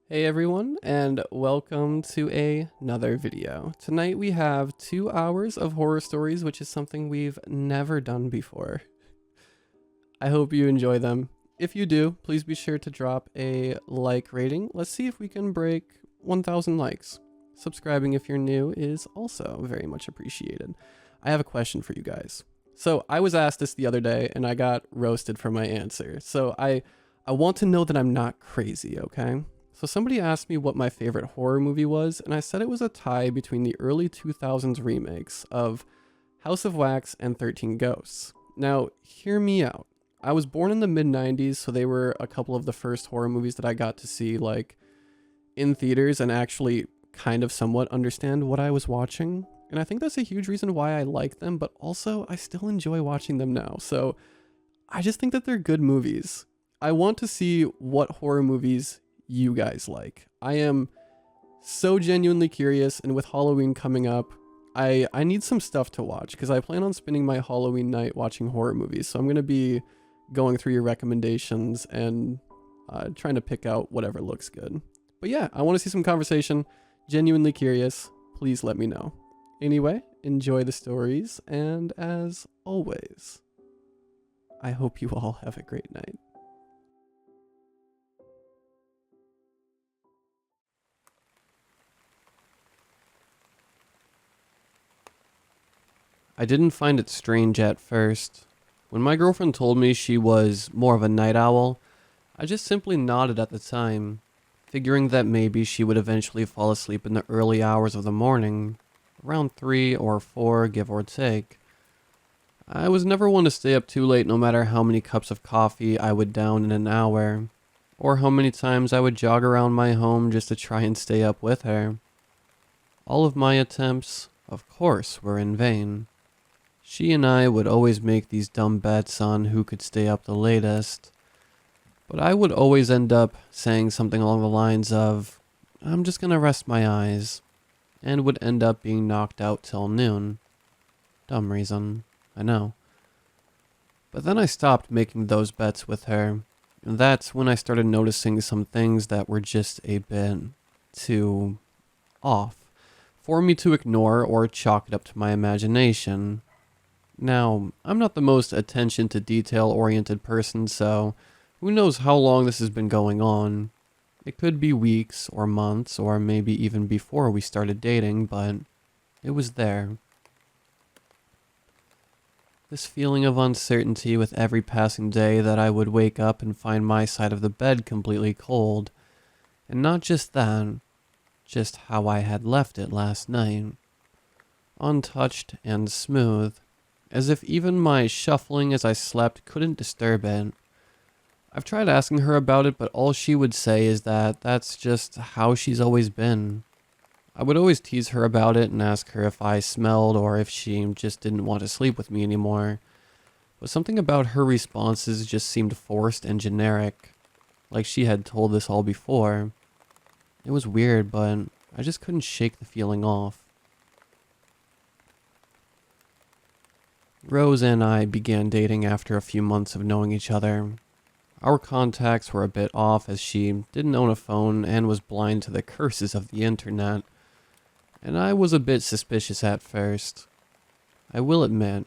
Hey everyone, and welcome to another video. Tonight we have 2 hours of horror stories, which is something we've never done before. I hope you enjoy them. If you do, please be sure to drop a like rating. Let's see if we can break 1,000 likes. Subscribing if you're new is also very much appreciated. I have a question for you guys. So I was asked this the other day and I got roasted for my answer. So I want to know that I'm not crazy, okay? So somebody asked me what my favorite horror movie was, and I said it was a tie between the early 2000s remakes of House of Wax and 13 Ghosts. Now, hear me out. I was born in the mid-90s, so they were a couple of the first horror movies that I got to see, like, in theaters and actually kind of somewhat understand what I was watching. And I think that's a huge reason why I like them, but also I still enjoy watching them now. So I just think that they're good movies. I want to see what horror movies you guys like. I am so genuinely curious, and with Halloween coming up, I need some stuff to watch because I plan on spending my Halloween night watching horror movies. So I'm going to be going through your recommendations and trying to pick out whatever looks good. But yeah, I want to see some conversation. Genuinely curious. Please let me know. Anyway, enjoy the stories, and as always, I hope you all have a great night. I didn't find it strange at first. When my girlfriend told me she was more of a night owl, I just simply nodded at the time, figuring that maybe she would eventually fall asleep in the early hours of the morning, around 3 or 4, give or take. I was never one to stay up too late no matter how many cups of coffee I would down in an hour, or how many times I would jog around my home just to try and stay up with her. All of my attempts, of course, were in vain. She and I would always make these dumb bets on who could stay up the latest, but I would always end up saying something along the lines of, "I'm just gonna rest my eyes," and would end up being knocked out till noon. Dumb reason, I know. But then I stopped making those bets with her, and that's when I started noticing some things that were just a bit too off for me to ignore or chalk it up to my imagination. Now, I'm not the most attention to detail-oriented person, so who knows how long this has been going on. It could be weeks or months or maybe even before we started dating, but it was there. This feeling of uncertainty with every passing day that I would wake up and find my side of the bed completely cold. And not just that, just how I had left it last night. Untouched and smooth, as if even my shuffling as I slept couldn't disturb it. I've tried asking her about it, but all she would say is that that's just how she's always been. I would always tease her about it and ask her if I smelled or if she just didn't want to sleep with me anymore. But something about her responses just seemed forced and generic, like she had told this all before. It was weird, but I just couldn't shake the feeling off. Rose and I began dating after a few months of knowing each other. Our contacts were a bit off as she didn't own a phone and was blind to the curses of the internet, and I was a bit suspicious at first. I will admit,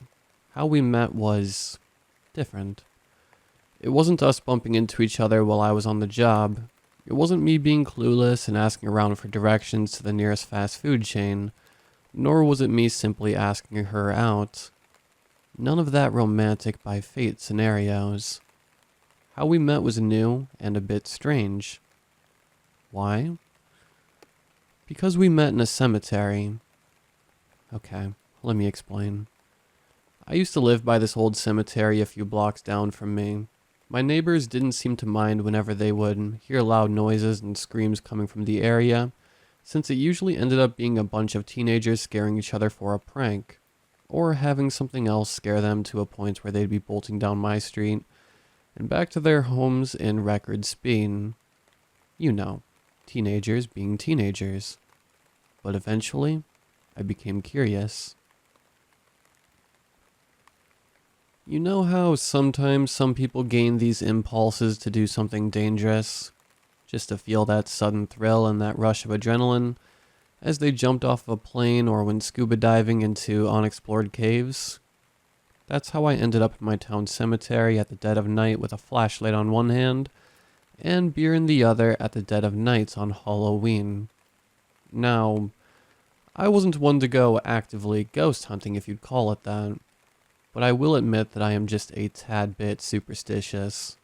how we met was different. It wasn't us bumping into each other while I was on the job. It wasn't me being clueless and asking around for directions to the nearest fast food chain, nor was it me simply asking her out. None of that romantic by fate scenarios. How we met was new and a bit strange. Why? Because we met in a cemetery. Okay, let me explain. I used to live by this old cemetery a few blocks down from me. My neighbors didn't seem to mind whenever they would hear loud noises and screams coming from the area, since it usually ended up being a bunch of teenagers scaring each other for a prank, or having something else scare them to a point where they'd be bolting down my street and back to their homes in record speed. You know, teenagers being teenagers. But eventually, I became curious. You know how sometimes some people gain these impulses to do something dangerous, just to feel that sudden thrill and that rush of adrenaline, as they jumped off of a plane or when scuba diving into unexplored caves? That's how I ended up in my town cemetery at the dead of night with a flashlight on one hand, and beer in the other at the dead of night on Halloween. Now, I wasn't one to go actively ghost hunting, if you'd call it that, but I will admit that I am just a tad bit superstitious.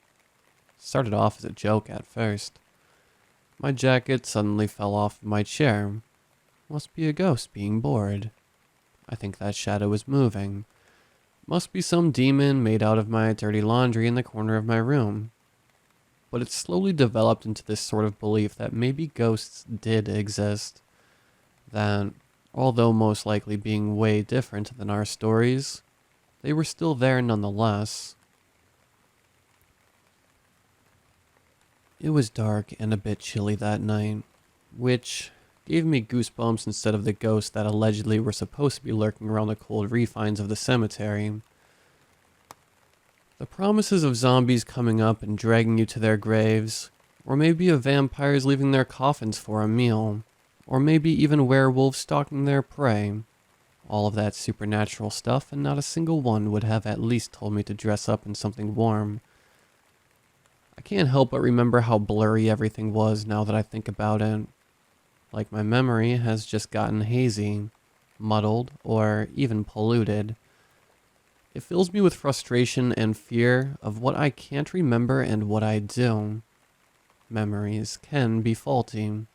Started off as a joke at first. My jacket suddenly fell off my chair. Must be a ghost being bored. I think that shadow is moving. Must be some demon made out of my dirty laundry in the corner of my room. But it slowly developed into this sort of belief that maybe ghosts did exist. That, although most likely being way different than our stories, they were still there nonetheless. It was dark and a bit chilly that night, which gave me goosebumps instead of the ghosts that allegedly were supposed to be lurking around the cold refines of the cemetery. The promises of zombies coming up and dragging you to their graves, or maybe of vampires leaving their coffins for a meal, or maybe even werewolves stalking their prey. All of that supernatural stuff, and not a single one would have at least told me to dress up in something warm. I can't help but remember how blurry everything was now that I think about it. Like my memory has just gotten hazy, muddled, or even polluted. It fills me with frustration and fear of what I can't remember and what I do. Memories can be faulty, and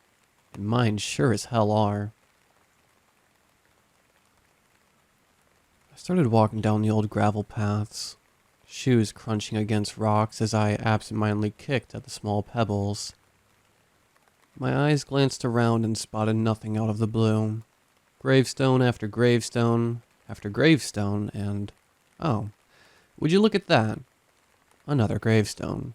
mine sure as hell are. I started walking down the old gravel paths, shoes crunching against rocks as I absentmindedly kicked at the small pebbles. My eyes glanced around and spotted nothing out of the blue. Gravestone after gravestone after gravestone, and oh, would you look at that? Another gravestone.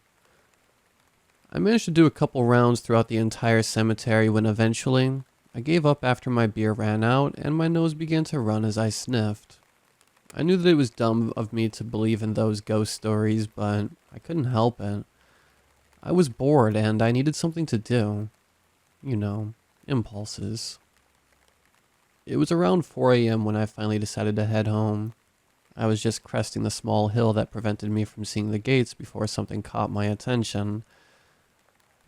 I managed to do a couple rounds throughout the entire cemetery when eventually I gave up after my beer ran out and my nose began to run as I sniffed. I knew that it was dumb of me to believe in those ghost stories, but I couldn't help it. I was bored and I needed something to do. You know, impulses. It was around 4 a.m. when I finally decided to head home. I was just cresting the small hill that prevented me from seeing the gates before something caught my attention.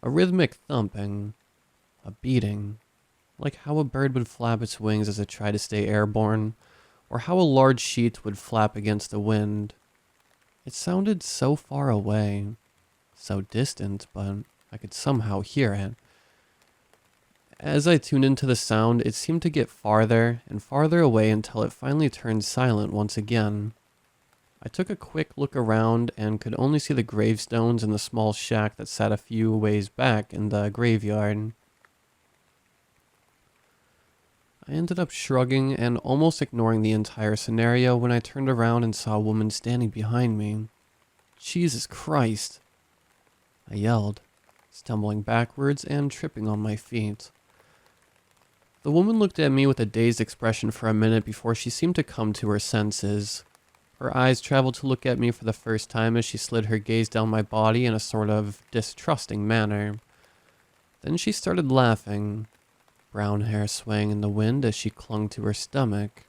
A rhythmic thumping. A beating. Like how a bird would flap its wings as it tried to stay airborne, or how a large sheet would flap against the wind. It sounded so far away, so distant, but I could somehow hear it. As I tuned into the sound, it seemed to get farther and farther away until it finally turned silent once again. I took a quick look around and could only see the gravestones and the small shack that sat a few ways back in the graveyard. I ended up shrugging and almost ignoring the entire scenario when I turned around and saw a woman standing behind me. Jesus Christ! I yelled, stumbling backwards and tripping on my feet. The woman looked at me with a dazed expression for a minute before she seemed to come to her senses. Her eyes traveled to look at me for the first time as she slid her gaze down my body in a sort of distrusting manner. Then she started laughing, brown hair swaying in the wind as she clung to her stomach,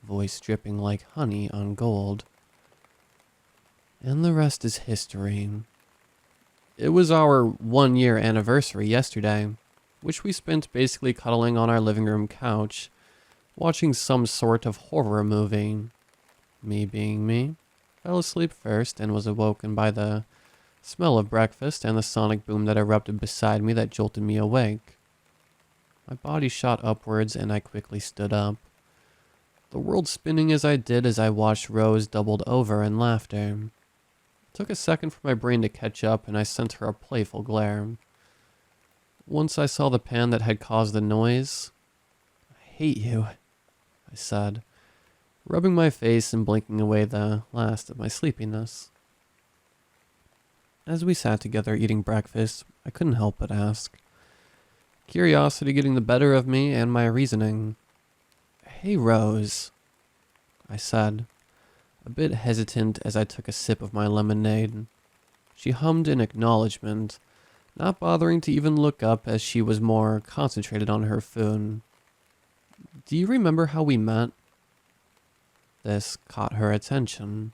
voice dripping like honey on gold. And the rest is history. It was our 1-year anniversary yesterday, which we spent basically cuddling on our living room couch, watching some sort of horror movie. Me being me, fell asleep first and was awoken by the smell of breakfast and the sonic boom that erupted beside me that jolted me awake. My body shot upwards and I quickly stood up, the world spinning as I did as I watched Rose doubled over in laughter. It took a second for my brain to catch up and I sent her a playful glare. Once I saw the pan that had caused the noise, "I hate you," I said, rubbing my face and blinking away the last of my sleepiness. As we sat together eating breakfast, I couldn't help but ask, curiosity getting the better of me and my reasoning. "Hey, Rose," I said. A bit hesitant as I took a sip of my lemonade. She hummed in acknowledgement, not bothering to even look up as she was more concentrated on her food. "Do you remember how we met?" This caught her attention.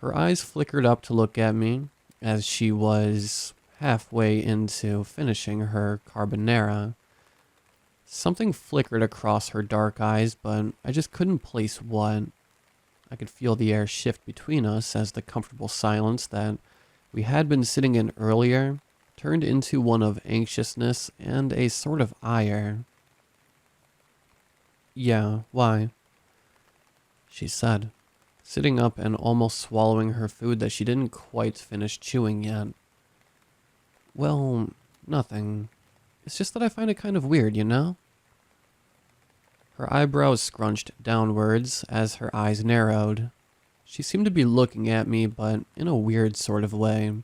Her eyes flickered up to look at me as she was halfway into finishing her carbonara. Something flickered across her dark eyes, but I just couldn't place what. I could feel the air shift between us as the comfortable silence that we had been sitting in earlier turned into one of anxiousness and a sort of ire. "Yeah, why?" she said, sitting up and almost swallowing her food that she didn't quite finish chewing yet. "Well, nothing. It's just that I find it kind of weird, you know?" Her eyebrows scrunched downwards as her eyes narrowed. She seemed to be looking at me, but in a weird sort of way.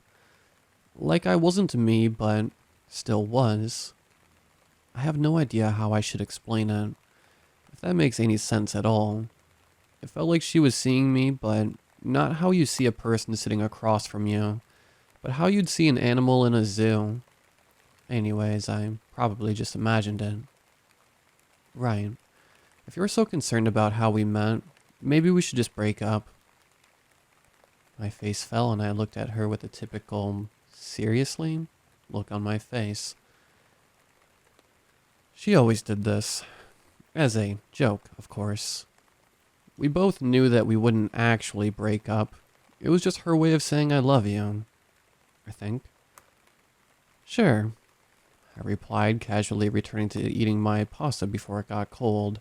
Like I wasn't me, but still was. I have no idea how I should explain it, if that makes any sense at all. It felt like she was seeing me, but not how you see a person sitting across from you, but how you'd see an animal in a zoo. Anyways, I probably just imagined it. "Right. If you're so concerned about how we met, maybe we should just break up." My face fell and I looked at her with a typical "seriously?" look on my face. She always did this. As a joke, of course. We both knew that we wouldn't actually break up. It was just her way of saying I love you, I think. "Sure," I replied, casually returning to eating my pasta before it got cold.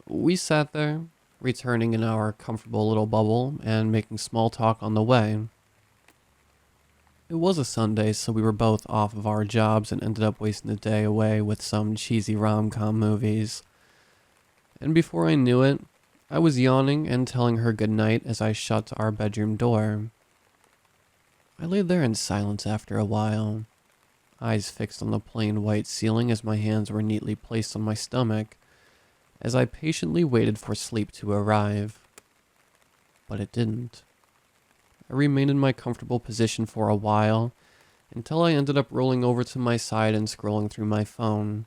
We sat there, returning in our comfortable little bubble and making small talk on the way. It was a Sunday, so we were both off of our jobs and ended up wasting the day away with some cheesy rom-com movies. And before I knew it, I was yawning and telling her goodnight as I shut our bedroom door. I lay there in silence after a while, eyes fixed on the plain white ceiling as my hands were neatly placed on my stomach, as I patiently waited for sleep to arrive. But it didn't. I remained in my comfortable position for a while, until I ended up rolling over to my side and scrolling through my phone,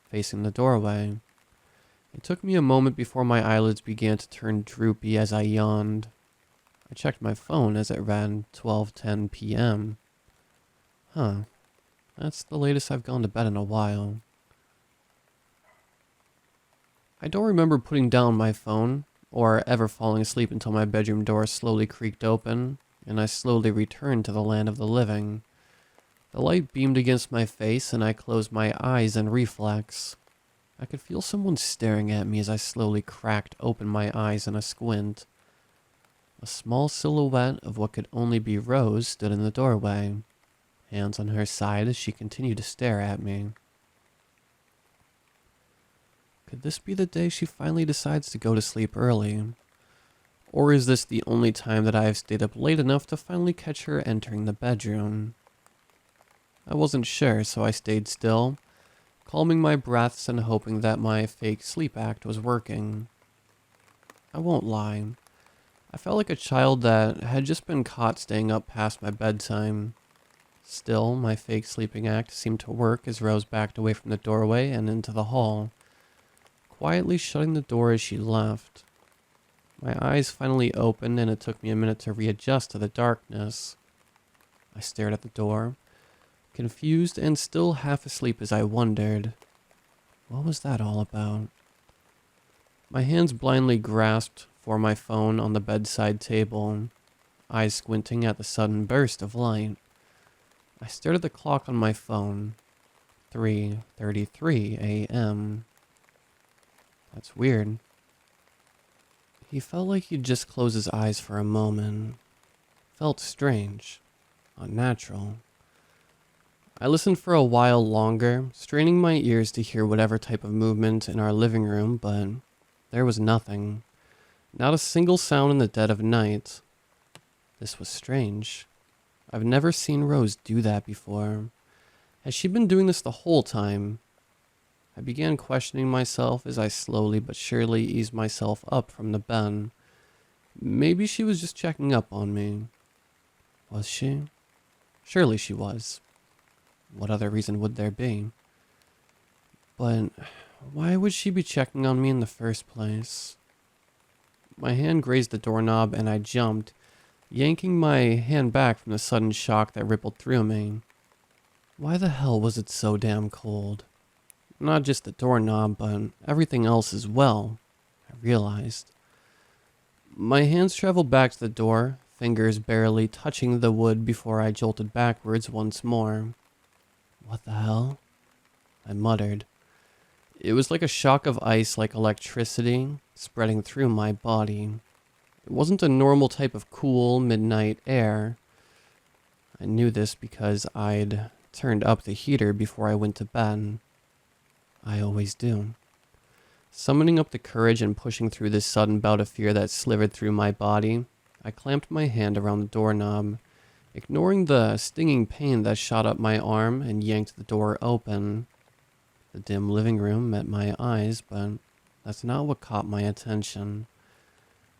facing the doorway. It took me a moment before my eyelids began to turn droopy as I yawned. I checked my phone as it read 12:10 p.m. Huh. That's the latest I've gone to bed in a while. I don't remember putting down my phone, or ever falling asleep until my bedroom door slowly creaked open, and I slowly returned to the land of the living. The light beamed against my face, and I closed my eyes in reflex. I could feel someone staring at me as I slowly cracked open my eyes in a squint. A small silhouette of what could only be Rose stood in the doorway, hands on her side as she continued to stare at me. Could this be the day she finally decides to go to sleep early? Or is this the only time that I have stayed up late enough to finally catch her entering the bedroom? I wasn't sure, so I stayed still, calming my breaths and hoping that my fake sleep act was working. I won't lie. I felt like a child that had just been caught staying up past my bedtime. Still, my fake sleeping act seemed to work as Rose backed away from the doorway and into the hall, quietly shutting the door as she left. My eyes finally opened and it took me a minute to readjust to the darkness. I stared at the door, confused and still half asleep as I wondered, what was that all about? My hands blindly grasped for my phone on the bedside table, eyes squinting at the sudden burst of light. I stared at the clock on my phone. 3:33 a.m. That's weird. He felt like he'd just close his eyes for a moment. Felt strange. Unnatural. I listened for a while longer, straining my ears to hear whatever type of movement in our living room, but there was nothing. Not a single sound in the dead of night. This was strange. I've never seen Rose do that before. Has she been doing this the whole time? I began questioning myself as I slowly but surely eased myself up from the bed. Maybe she was just checking up on me. Was she? Surely she was. What other reason would there be? But why would she be checking on me in the first place? My hand grazed the doorknob and I jumped, yanking my hand back from the sudden shock that rippled through me. Why the hell was it so damn cold? Not just the doorknob, but everything else as well, I realized. My hands traveled back to the door, fingers barely touching the wood before I jolted backwards once more. What the hell? I muttered. It was like a shock of ice, like electricity, spreading through my body. It wasn't a normal type of cool, midnight air. I knew this because I'd turned up the heater before I went to bed. I always do. Summoning up the courage and pushing through this sudden bout of fear that slivered through my body, I clamped my hand around the doorknob, ignoring the stinging pain that shot up my arm and yanked the door open. The dim living room met my eyes, but that's not what caught my attention.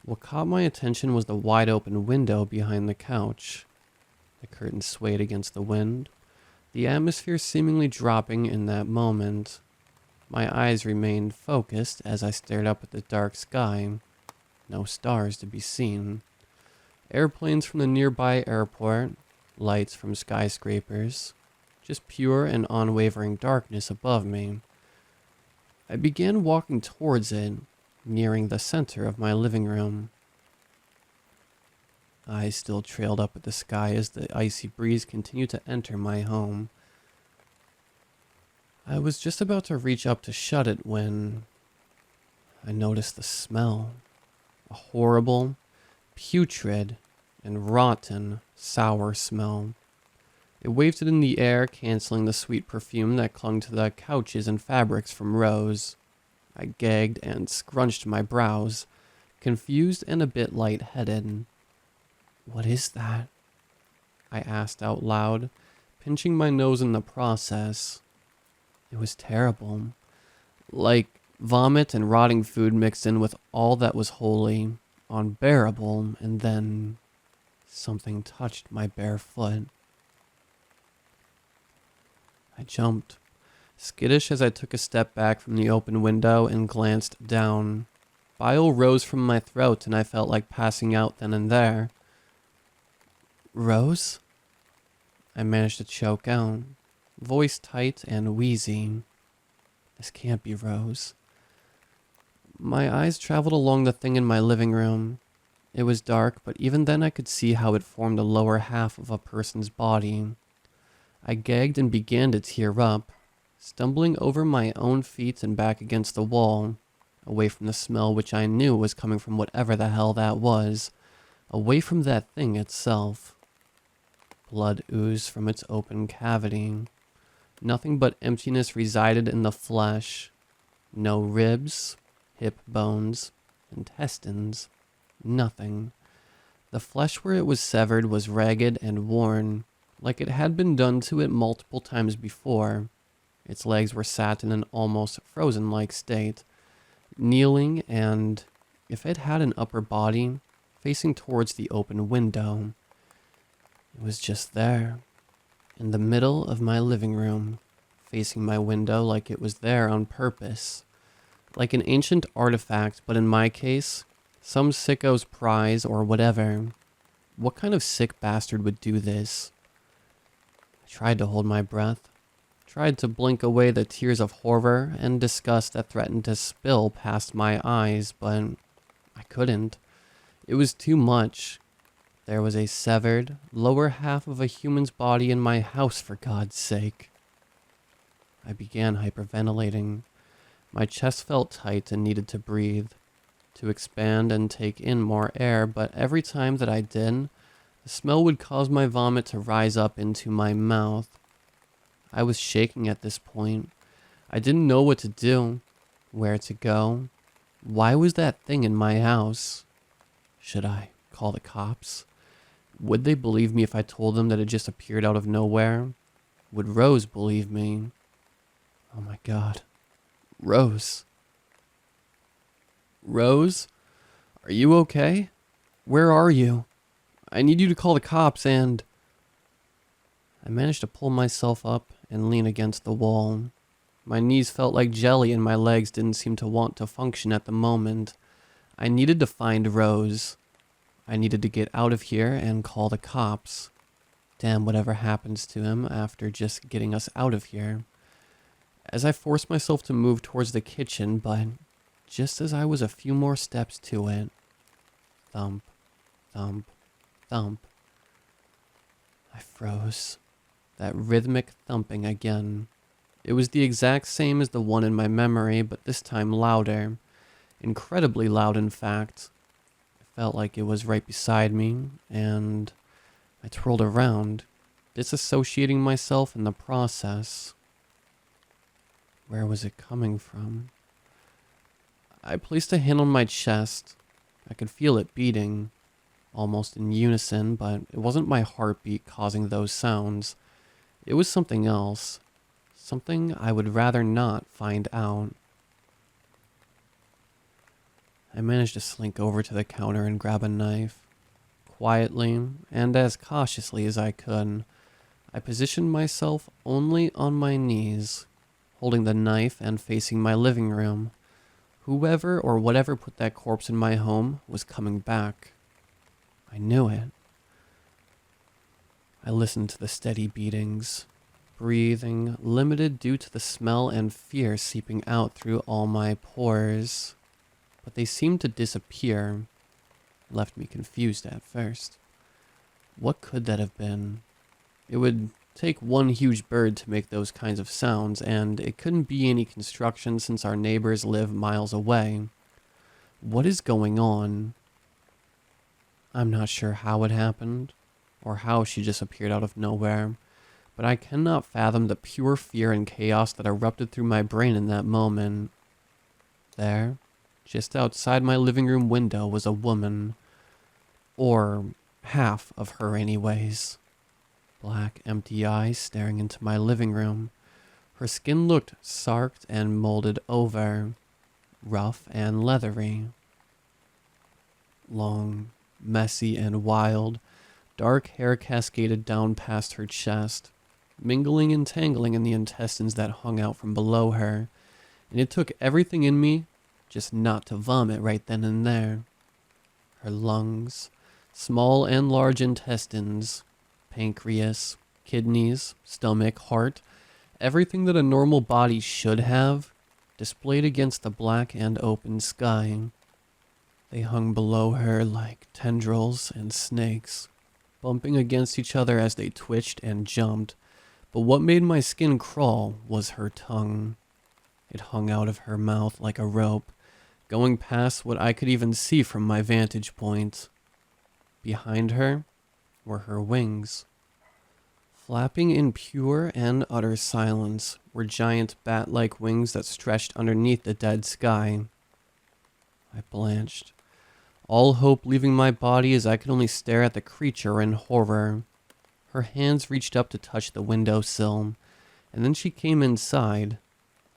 What caught my attention was the wide open window behind the couch. The curtains swayed against the wind, the atmosphere seemingly dropping in that moment. My eyes remained focused as I stared up at the dark sky. No stars to be seen. Airplanes from the nearby airport, lights from skyscrapers, just pure and unwavering darkness above me. I began walking towards it, nearing the center of my living room. Eyes still trailed up at the sky as the icy breeze continued to enter my home. I was just about to reach up to shut it when I noticed the smell. A horrible, putrid, and rotten, sour smell. It wafted in the air, canceling the sweet perfume that clung to the couches and fabrics from Rose. I gagged and scrunched my brows, confused and a bit lightheaded. What is that? I asked out loud, pinching my nose in the process. It was terrible. Like vomit and rotting food mixed in with all that was holy, unbearable, and then something touched my bare foot. I jumped, skittish as I took a step back from the open window and glanced down. Bile rose from my throat and I felt like passing out then and there. Rose? I managed to choke out, voice tight and wheezy. This can't be Rose. My eyes traveled along the thing in my living room. It was dark, but even then I could see how it formed the lower half of a person's body. I gagged and began to tear up, stumbling over my own feet and back against the wall, away from the smell which I knew was coming from whatever the hell that was, away from that thing itself. Blood oozed from its open cavity. Nothing but emptiness resided in the flesh. No ribs, hip bones, intestines, nothing. The flesh where it was severed was ragged and worn, like it had been done to it multiple times before. Its legs were sat in an almost frozen-like state, kneeling and, if it had an upper body, facing towards the open window. It was just there, in the middle of my living room, facing my window like it was there on purpose. Like an ancient artifact, but in my case, some sicko's prize or whatever. What kind of sick bastard would do this? I tried to hold my breath, tried to blink away the tears of horror and disgust that threatened to spill past my eyes, but I couldn't. It was too much. There was a severed, lower half of a human's body in my house, for God's sake. I began hyperventilating. My chest felt tight and needed to breathe, to expand and take in more air, but every time that I did, the smell would cause my vomit to rise up into my mouth. I was shaking at this point. I didn't know what to do, where to go. Why was that thing in my house? Should I call the cops? Would they believe me if I told them that it just appeared out of nowhere? Would Rose believe me? Oh my God. Rose. Rose? Are you okay? Where are you? I need you to call the cops and... I managed to pull myself up and lean against the wall. My knees felt like jelly and my legs didn't seem to want to function at the moment. I needed to find Rose. I needed to get out of here and call the cops. Damn whatever happens to him after just getting us out of here. As I forced myself to move towards the kitchen, but just as I was a few more steps to it, thump, thump, thump, I froze. That rhythmic thumping again. It was the exact same as the one in my memory, but this time louder. Incredibly loud, in fact. It felt like it was right beside me, and I twirled around, disassociating myself in the process. Where was it coming from? I placed a hand on my chest. I could feel it beating, almost in unison, but it wasn't my heartbeat causing those sounds. It was something else. Something I would rather not find out. I managed to slink over to the counter and grab a knife. Quietly, and as cautiously as I could, I positioned myself only on my knees, holding the knife and facing my living room. Whoever or whatever put that corpse in my home was coming back. I knew it. I listened to the steady beatings, breathing limited due to the smell and fear seeping out through all my pores. But they seemed to disappear. Left me confused at first. What could that have been? It would take one huge bird to make those kinds of sounds, and it couldn't be any construction since our neighbors live miles away. What is going on? I'm not sure how it happened, or how she just appeared out of nowhere, but I cannot fathom the pure fear and chaos that erupted through my brain in that moment. There, just outside my living room window, was a woman. Or half of her anyways. Black, empty eyes staring into my living room. Her skin looked sarked and molded over, rough and leathery. Long, messy and wild, dark hair cascaded down past her chest, mingling and tangling in the intestines that hung out from below her, and it took everything in me just not to vomit right then and there. Her lungs, small and large intestines, pancreas, kidneys, stomach, heart, everything that a normal body should have, displayed against the black and open sky. They hung below her like tendrils and snakes, bumping against each other as they twitched and jumped, but what made my skin crawl was her tongue. It hung out of her mouth like a rope, going past what I could even see from my vantage point. Behind her were her wings. Flapping in pure and utter silence were giant bat-like wings that stretched underneath the dead sky. I blanched, all hope leaving my body as I could only stare at the creature in horror. Her hands reached up to touch the windowsill, and then she came inside,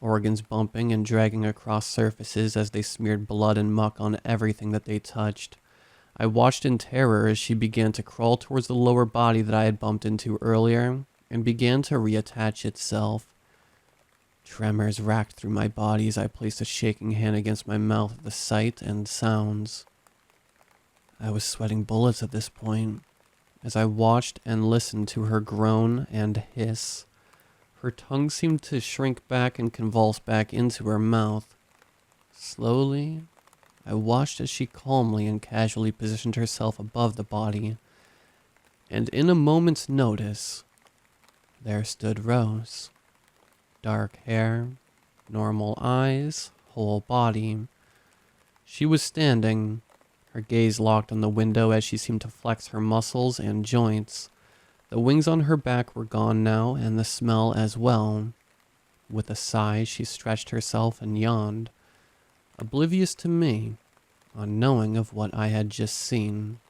organs bumping and dragging across surfaces as they smeared blood and muck on everything that they touched. I watched in terror as she began to crawl towards the lower body that I had bumped into earlier and began to reattach itself. Tremors racked through my body as I placed a shaking hand against my mouth at the sight and sounds. I was sweating bullets at this point as I watched and listened to her groan and hiss. Her tongue seemed to shrink back and convulse back into her mouth. Slowly, I watched as she calmly and casually positioned herself above the body, and in a moment's notice, there stood Rose. Dark hair, normal eyes, whole body. She was standing, her gaze locked on the window as she seemed to flex her muscles and joints. The wings on her back were gone now, and the smell as well. With a sigh, she stretched herself and yawned, oblivious to me, unknowing of what I had just seen.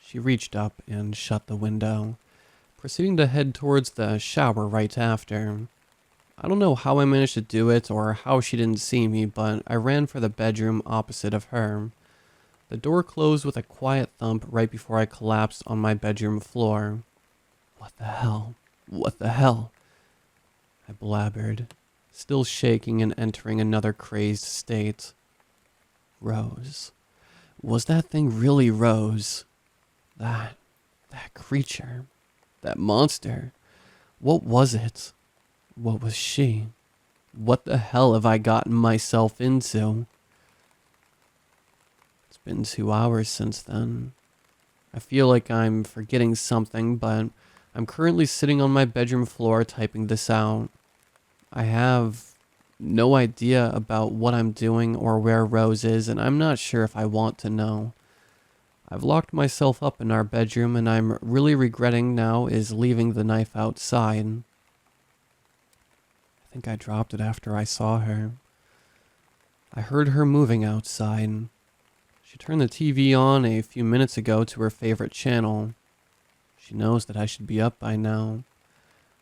She reached up and shut the window, proceeding to head towards the shower right after. I don't know how I managed to do it or how she didn't see me, but I ran for the bedroom opposite of her. The door closed with a quiet thump right before I collapsed on my bedroom floor. What the hell? What the hell? I blabbered, still shaking and entering another crazed state. Rose. Was that thing really Rose? That creature. That monster. What was it? What was she? What the hell have I gotten myself into? It's been 2 hours since then. I feel like I'm forgetting something, but I'm currently sitting on my bedroom floor typing this out. I have no idea about what I'm doing or where Rose is, and I'm not sure if I want to know. I've locked myself up in our bedroom, and I'm really regretting now is leaving the knife outside. I think I dropped it after I saw her. I heard her moving outside. She turned the TV on a few minutes ago to her favorite channel. She knows that I should be up by now.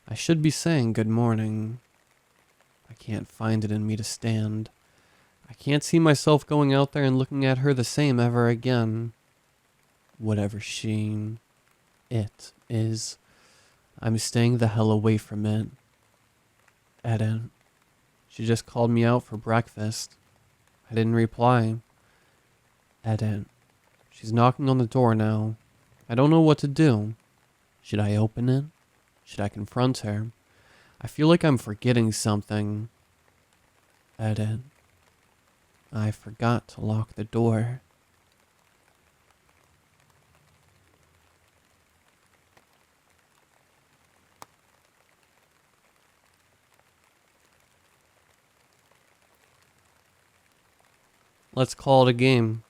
I should be saying good morning. I can't find it in me to stand. I can't see myself going out there and looking at her the same ever again. Whatever it is, I'm staying the hell away from it. Edit. She just called me out for breakfast. I didn't reply. Edit. She's knocking on the door now. I don't know what to do. Should I open it? Should I confront her? I feel like I'm forgetting something. Edit. I forgot to lock the door. Let's call it a game.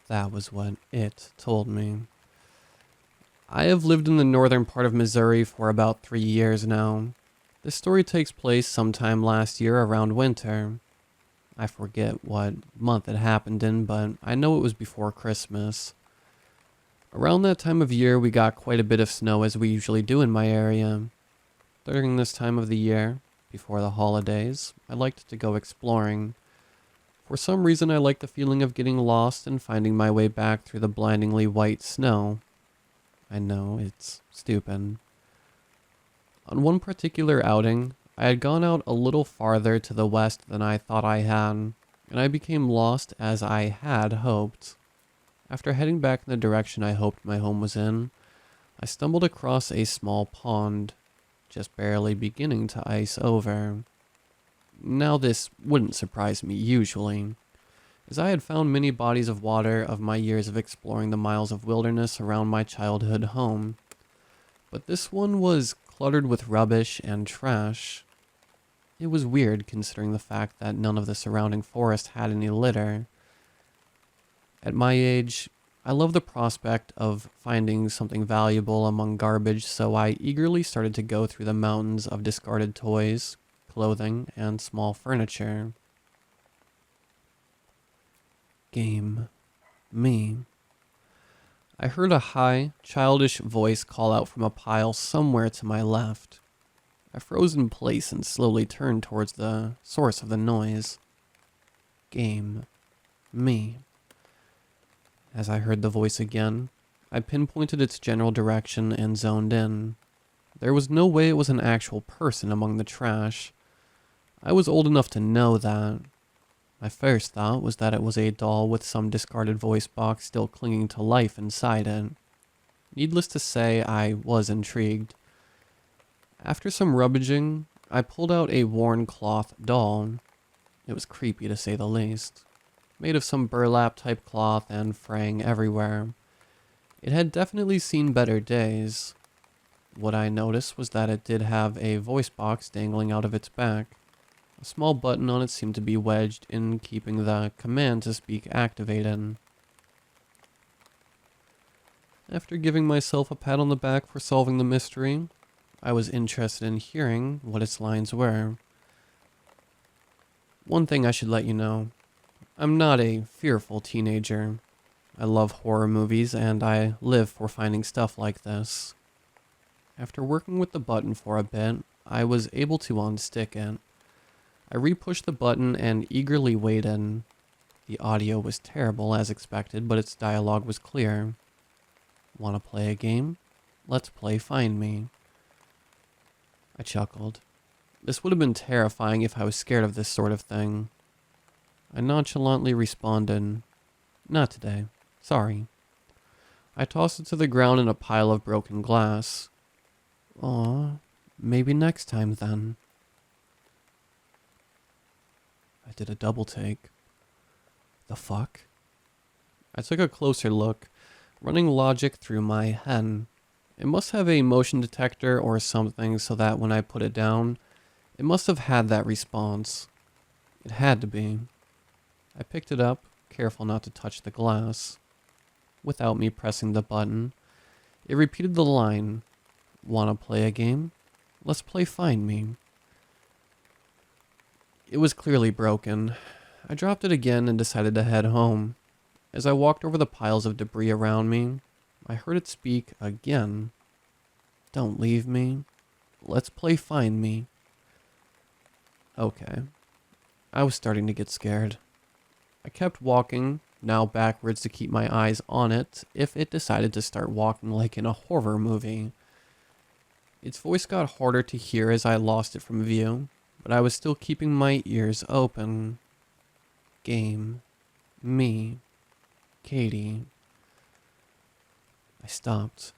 That was what it told me. I have lived in the northern part of Missouri for about 3 years now. This story takes place sometime last year around winter. I forget what month it happened in, but I know it was before Christmas. Around that time of year, we got quite a bit of snow, as we usually do in my area. During this time of the year, before the holidays, I liked to go exploring. For some reason, I like the feeling of getting lost and finding my way back through the blindingly white snow. I know, it's stupid. On one particular outing, I had gone out a little farther to the west than I thought I had, and I became lost as I had hoped. After heading back in the direction I hoped my home was in, I stumbled across a small pond, just barely beginning to ice over. Now this wouldn't surprise me usually, as I had found many bodies of water of my years of exploring the miles of wilderness around my childhood home. But this one was cluttered with rubbish and trash. It was weird considering the fact that none of the surrounding forest had any litter. At my age, I love the prospect of finding something valuable among garbage, so I eagerly started to go through the mountains of discarded toys, clothing, and small furniture. Game. Me. I heard a high, childish voice call out from a pile somewhere to my left. I froze in place and slowly turned towards the source of the noise. Game. Me. As I heard the voice again, I pinpointed its general direction and zoned in. There was no way it was an actual person among the trash. I was old enough to know that. My first thought was that it was a doll with some discarded voice box still clinging to life inside it. Needless to say, I was intrigued. After some rummaging, I pulled out a worn cloth doll. It was creepy to say the least. Made of some burlap type cloth and fraying everywhere. It had definitely seen better days. What I noticed was that it did have a voice box dangling out of its back. A small button on it seemed to be wedged in, keeping the command to speak activated. After giving myself a pat on the back for solving the mystery, I was interested in hearing what its lines were. One thing I should let you know. I'm not a fearful teenager. I love horror movies and I live for finding stuff like this. After working with the button for a bit, I was able to unstick it. I re-pushed the button and eagerly waited. The audio was terrible as expected, but its dialogue was clear. "Want to play a game? Let's play Find Me." I chuckled. This would have been terrifying if I was scared of this sort of thing. I nonchalantly responded, "Not today. Sorry." I tossed it to the ground in a pile of broken glass. "Aw, maybe next time then." I did a double take. The fuck? I took a closer look, running logic through my head. It must have a motion detector or something so that when I put it down, it must have had that response. It had to be. I picked it up, careful not to touch the glass. Without me pressing the button, it repeated the line, "Want to play a game? Let's play Find Me." It was clearly broken. I dropped it again and decided to head home. As I walked over the piles of debris around me, I heard it speak again. "Don't leave me. Let's play Find Me." Okay. I was starting to get scared. I kept walking, now backwards to keep my eyes on it if it decided to start walking like in a horror movie. Its voice got harder to hear as I lost it from view, but I was still keeping my ears open. Game. Me. Katie. I stopped,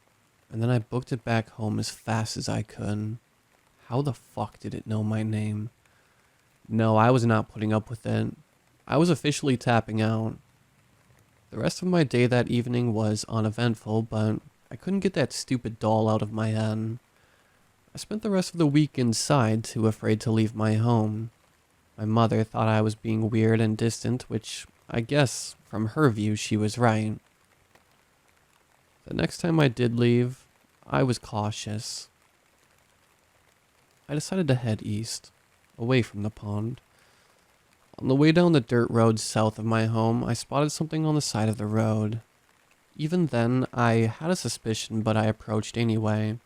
and then I booked it back home as fast as I could. How the fuck did it know my name? No, I was not putting up with it. I was officially tapping out. The rest of my day that evening was uneventful, but I couldn't get that stupid doll out of my head. I spent the rest of the week inside, too afraid to leave my home. My mother thought I was being weird and distant, which I guess, from her view, she was right. The next time I did leave, I was cautious. I decided to head east, away from the pond. On the way down the dirt road south of my home, I spotted something on the side of the road. Even then, I had a suspicion, but I approached anyway,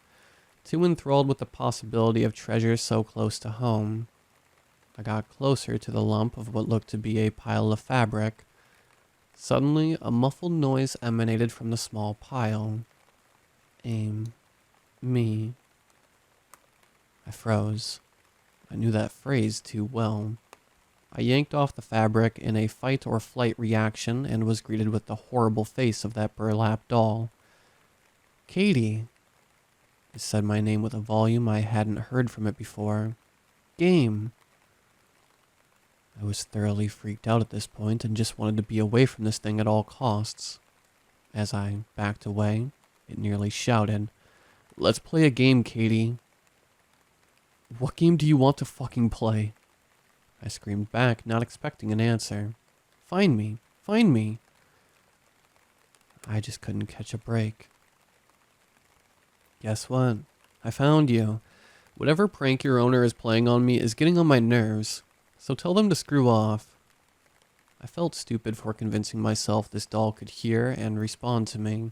too enthralled with the possibility of treasure so close to home. I got closer to the lump of what looked to be a pile of fabric. Suddenly, a muffled noise emanated from the small pile. Aim. Me. I froze. I knew that phrase too well. I yanked off the fabric in a fight or flight reaction and was greeted with the horrible face of that burlap doll. "Katie." It said my name with a volume I hadn't heard from it before. "Game." I was thoroughly freaked out at this point and just wanted to be away from this thing at all costs. As I backed away, it nearly shouted, "Let's play a game, Katie." "What game do you want to fucking play?" I screamed back, not expecting an answer. "Find me! Find me!" I just couldn't catch a break. Guess what? I found you. Whatever prank your owner is playing on me is getting on my nerves, so tell them to screw off. I felt stupid for convincing myself this doll could hear and respond to me.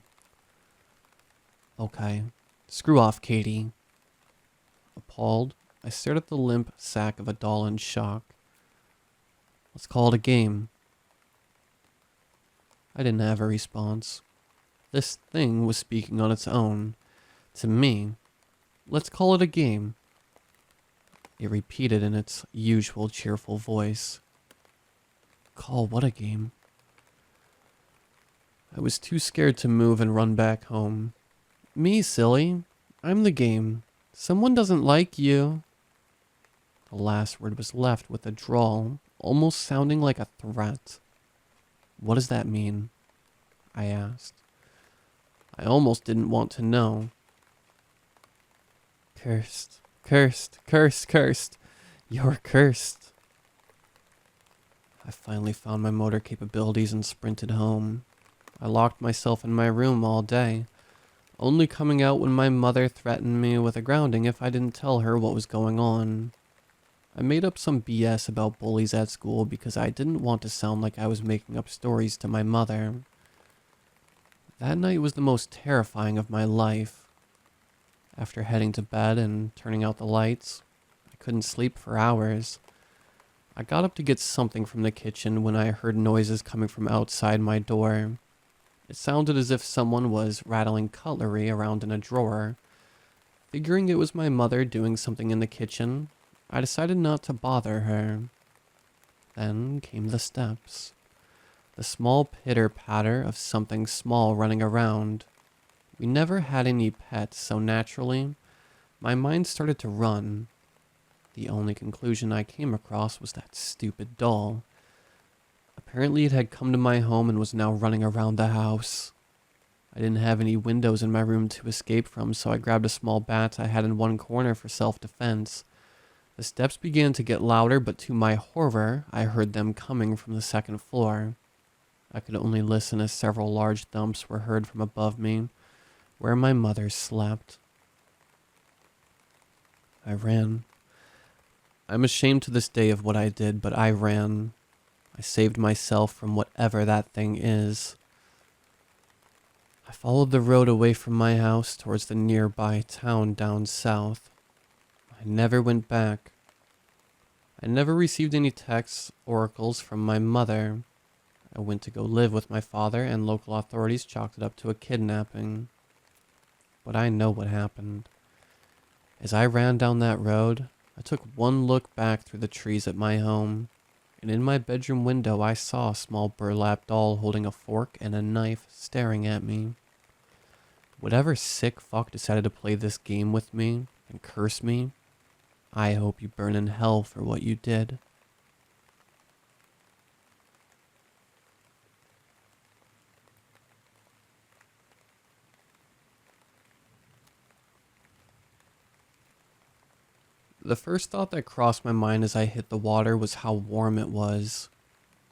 Okay, screw off, Katie. Appalled, I stared at the limp sack of a doll in shock. Let's call it a game. I didn't have a response. This thing was speaking on its own. To me. Let's call it a game. It repeated in its usual cheerful voice. Call what a game? I was too scared to move and run back home. Me, silly. I'm the game. Someone doesn't like you. The last word was left with a drawl, almost sounding like a threat. What does that mean? I asked. I almost didn't want to know. Cursed, cursed, cursed, cursed. You're cursed. I finally found my motor capabilities and sprinted home. I locked myself in my room all day, only coming out when my mother threatened me with a grounding if I didn't tell her what was going on. I made up some BS about bullies at school because I didn't want to sound like I was making up stories to my mother. That night was the most terrifying of my life. After heading to bed and turning out the lights, I couldn't sleep for hours. I got up to get something from the kitchen when I heard noises coming from outside my door. It sounded as if someone was rattling cutlery around in a drawer. Figuring it was my mother doing something in the kitchen, I decided not to bother her. Then came the steps. The small pitter-patter of something small running around. We never had any pets, so naturally, my mind started to run. The only conclusion I came across was that stupid doll. Apparently it had come to my home and was now running around the house. I didn't have any windows in my room to escape from, so I grabbed a small bat I had in one corner for self-defense. The steps began to get louder, but to my horror, I heard them coming from the second floor. I could only listen as several large thumps were heard from above me, where my mother slept. I ran. I'm ashamed to this day of what I did, but I ran. I saved myself from whatever that thing is. I followed the road away from my house towards the nearby town down south. I never went back. I never received any texts, oracles from my mother. I went to go live with my father, and local authorities chalked it up to a kidnapping. But I know what happened. As I ran down that road, I took one look back through the trees at my home, and in my bedroom window I saw a small burlap doll holding a fork and a knife staring at me. Whatever sick fuck decided to play this game with me and curse me, I hope you burn in hell for what you did. The first thought that crossed my mind as I hit the water was how warm it was.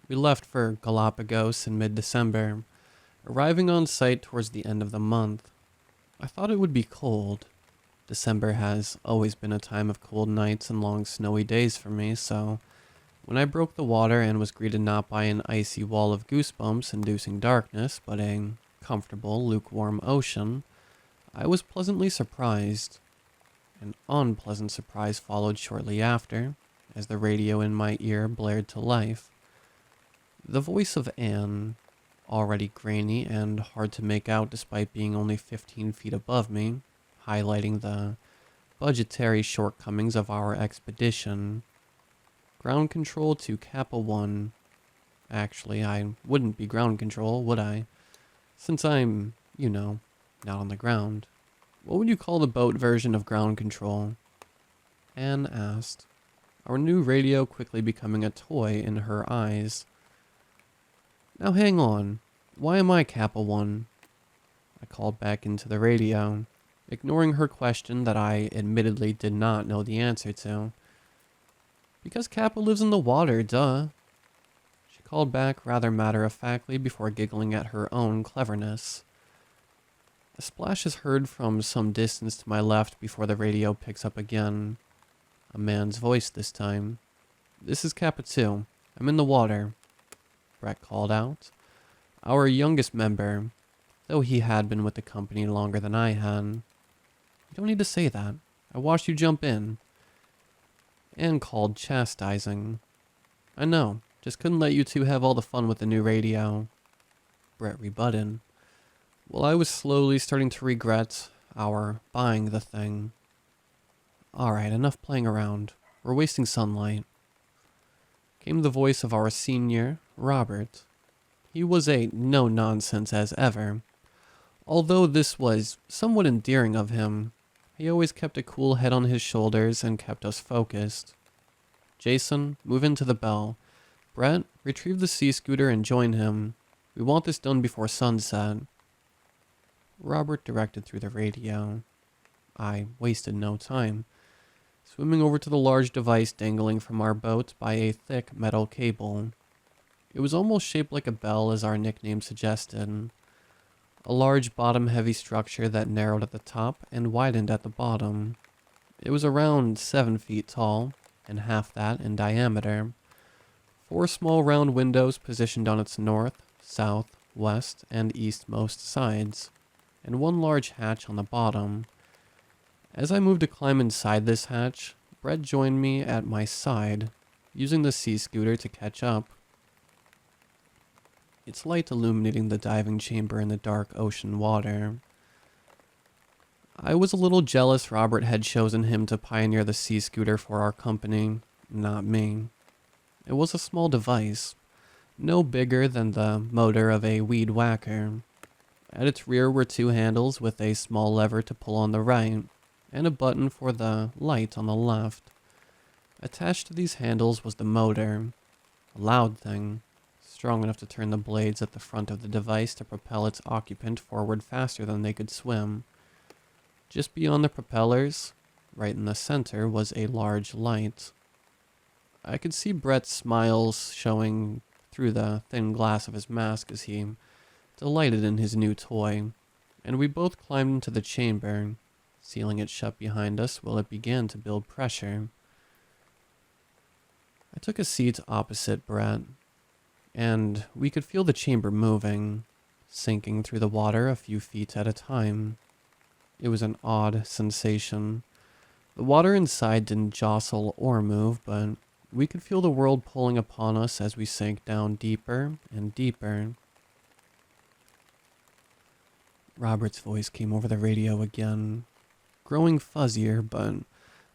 We left for Galapagos in mid-December, arriving on site towards the end of the month. I thought it would be cold. December has always been a time of cold nights and long snowy days for me, so when I broke the water and was greeted not by an icy wall of goosebumps inducing darkness, but a comfortable, lukewarm ocean, I was pleasantly surprised. An unpleasant surprise followed shortly after, as the radio in my ear blared to life. The voice of Anne, already grainy and hard to make out despite being only 15 feet above me, highlighting the budgetary shortcomings of our expedition. Ground control to Kappa 1. Actually, I wouldn't be ground control, would I? Since I'm, not on the ground. What would you call the boat version of ground control? Anne asked, our new radio quickly becoming a toy in her eyes. Now hang on, why am I Kappa 1? I called back into the radio, ignoring her question that I admittedly did not know the answer to. Because Kappa lives in the water, duh. She called back rather matter-of-factly before giggling at her own cleverness. A splash is heard from some distance to my left before the radio picks up again. A man's voice this time. This is Kappa 2. I'm in the water, Brett called out. Our youngest member, though he had been with the company longer than I had. You don't need to say that. I watched you jump in. Anne called chastising. I know, just couldn't let you two have all the fun with the new radio. Brett rebutted. Well, I was slowly starting to regret our buying the thing. Alright, enough playing around. We're wasting sunlight. Came the voice of our senior, Robert. He was a no-nonsense as ever. Although this was somewhat endearing of him, he always kept a cool head on his shoulders and kept us focused. Jason, move into the bell. Brett, retrieve the sea scooter and join him. We want this done before sunset. Robert directed through the radio. I wasted no time, swimming over to the large device dangling from our boat by a thick metal cable. It was almost shaped like a bell, as our nickname suggested. A large bottom-heavy structure that narrowed at the top and widened at the bottom. It was around 7 feet tall, and half that in diameter. 4 small round windows positioned on its north, south, west, and eastmost sides, and 1 large hatch on the bottom. As I moved to climb inside this hatch, Brett joined me at my side, using the sea scooter to catch up. Its light illuminating the diving chamber in the dark ocean water. I was a little jealous Robert had chosen him to pioneer the sea scooter for our company, not me. It was a small device, no bigger than the motor of a weed whacker. At its rear were two handles with a small lever to pull on the right, and a button for the light on the left. Attached to these handles was the motor, a loud thing, strong enough to turn the blades at the front of the device to propel its occupant forward faster than they could swim. Just beyond the propellers, right in the center, was a large light. I could see Brett's smiles showing through the thin glass of his mask as he delighted in his new toy, and we both climbed into the chamber, sealing it shut behind us while it began to build pressure. I took a seat opposite Brett, and we could feel the chamber moving, sinking through the water a few feet at a time. It was an odd sensation. The water inside didn't jostle or move, but we could feel the world pulling upon us as we sank down deeper and deeper. Robert's voice came over the radio again, growing fuzzier, but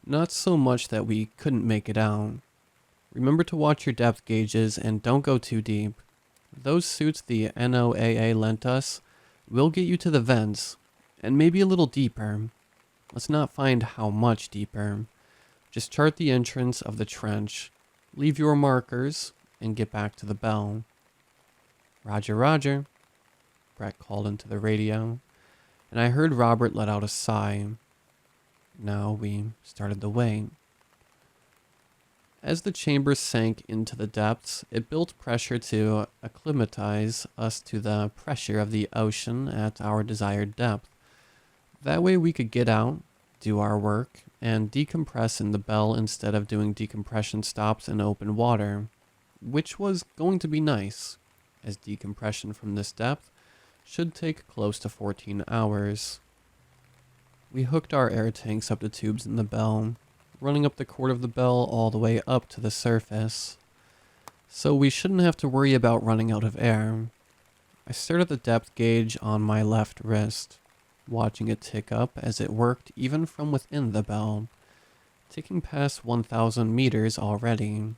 not so much that we couldn't make it out. Remember to watch your depth gauges and don't go too deep. Those suits the NOAA lent us will get you to the vents, and maybe a little deeper. Let's not find how much deeper. Just chart the entrance of the trench, leave your markers, and get back to the bell. Roger, roger, Brett called into the radio, and I heard Robert let out a sigh. Now we started the wait. As the chamber sank into the depths, it built pressure to acclimatize us to the pressure of the ocean at our desired depth. That way we could get out, do our work, and decompress in the bell instead of doing decompression stops in open water, which was going to be nice, as decompression from this depth should take close to 14 hours. We hooked our air tanks up to tubes in the bell, running up the cord of the bell all the way up to the surface, so we shouldn't have to worry about running out of air. I stared at the depth gauge on my left wrist, watching it tick up as it worked even from within the bell, ticking past 1,000 meters already.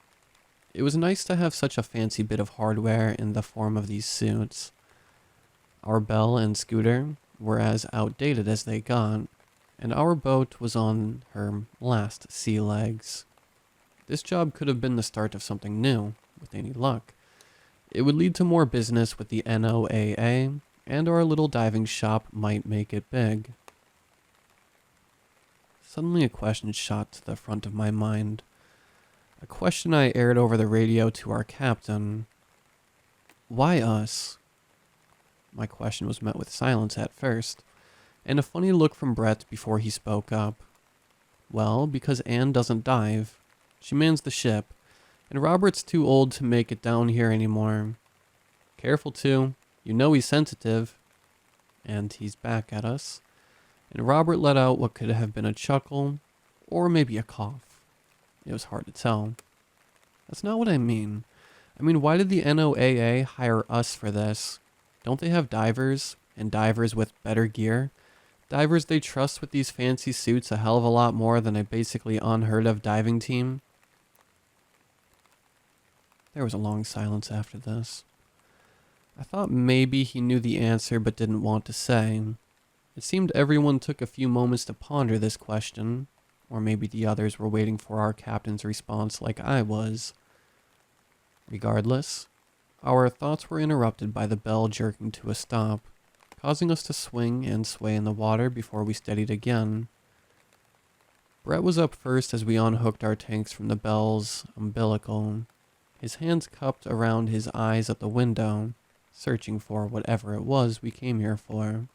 It was nice to have such a fancy bit of hardware in the form of these suits. Our bell and scooter were as outdated as they got, and our boat was on her last sea legs. This job could have been the start of something new, with any luck. It would lead to more business with the NOAA, and our little diving shop might make it big. Suddenly a question shot to the front of my mind. A question I aired over the radio to our captain. Why us? My question was met with silence at first, and a funny look from Brett before he spoke up. Well, because Anne doesn't dive. She mans the ship, and Robert's too old to make it down here anymore. Careful too, you know he's sensitive. And he's back at us, and Robert let out what could have been a chuckle, or maybe a cough. It was hard to tell. That's not what I mean. I mean, why did the NOAA hire us for this? Don't they have divers, and divers with better gear? Divers they trust with these fancy suits a hell of a lot more than a basically unheard of diving team? There was a long silence after this. I thought maybe he knew the answer but didn't want to say. It seemed everyone took a few moments to ponder this question, or maybe the others were waiting for our captain's response like I was. Regardless, our thoughts were interrupted by the bell jerking to a stop, causing us to swing and sway in the water before we steadied again. Brett was up first as we unhooked our tanks from the bell's umbilical, his hands cupped around his eyes at the window, searching for whatever it was we came here for.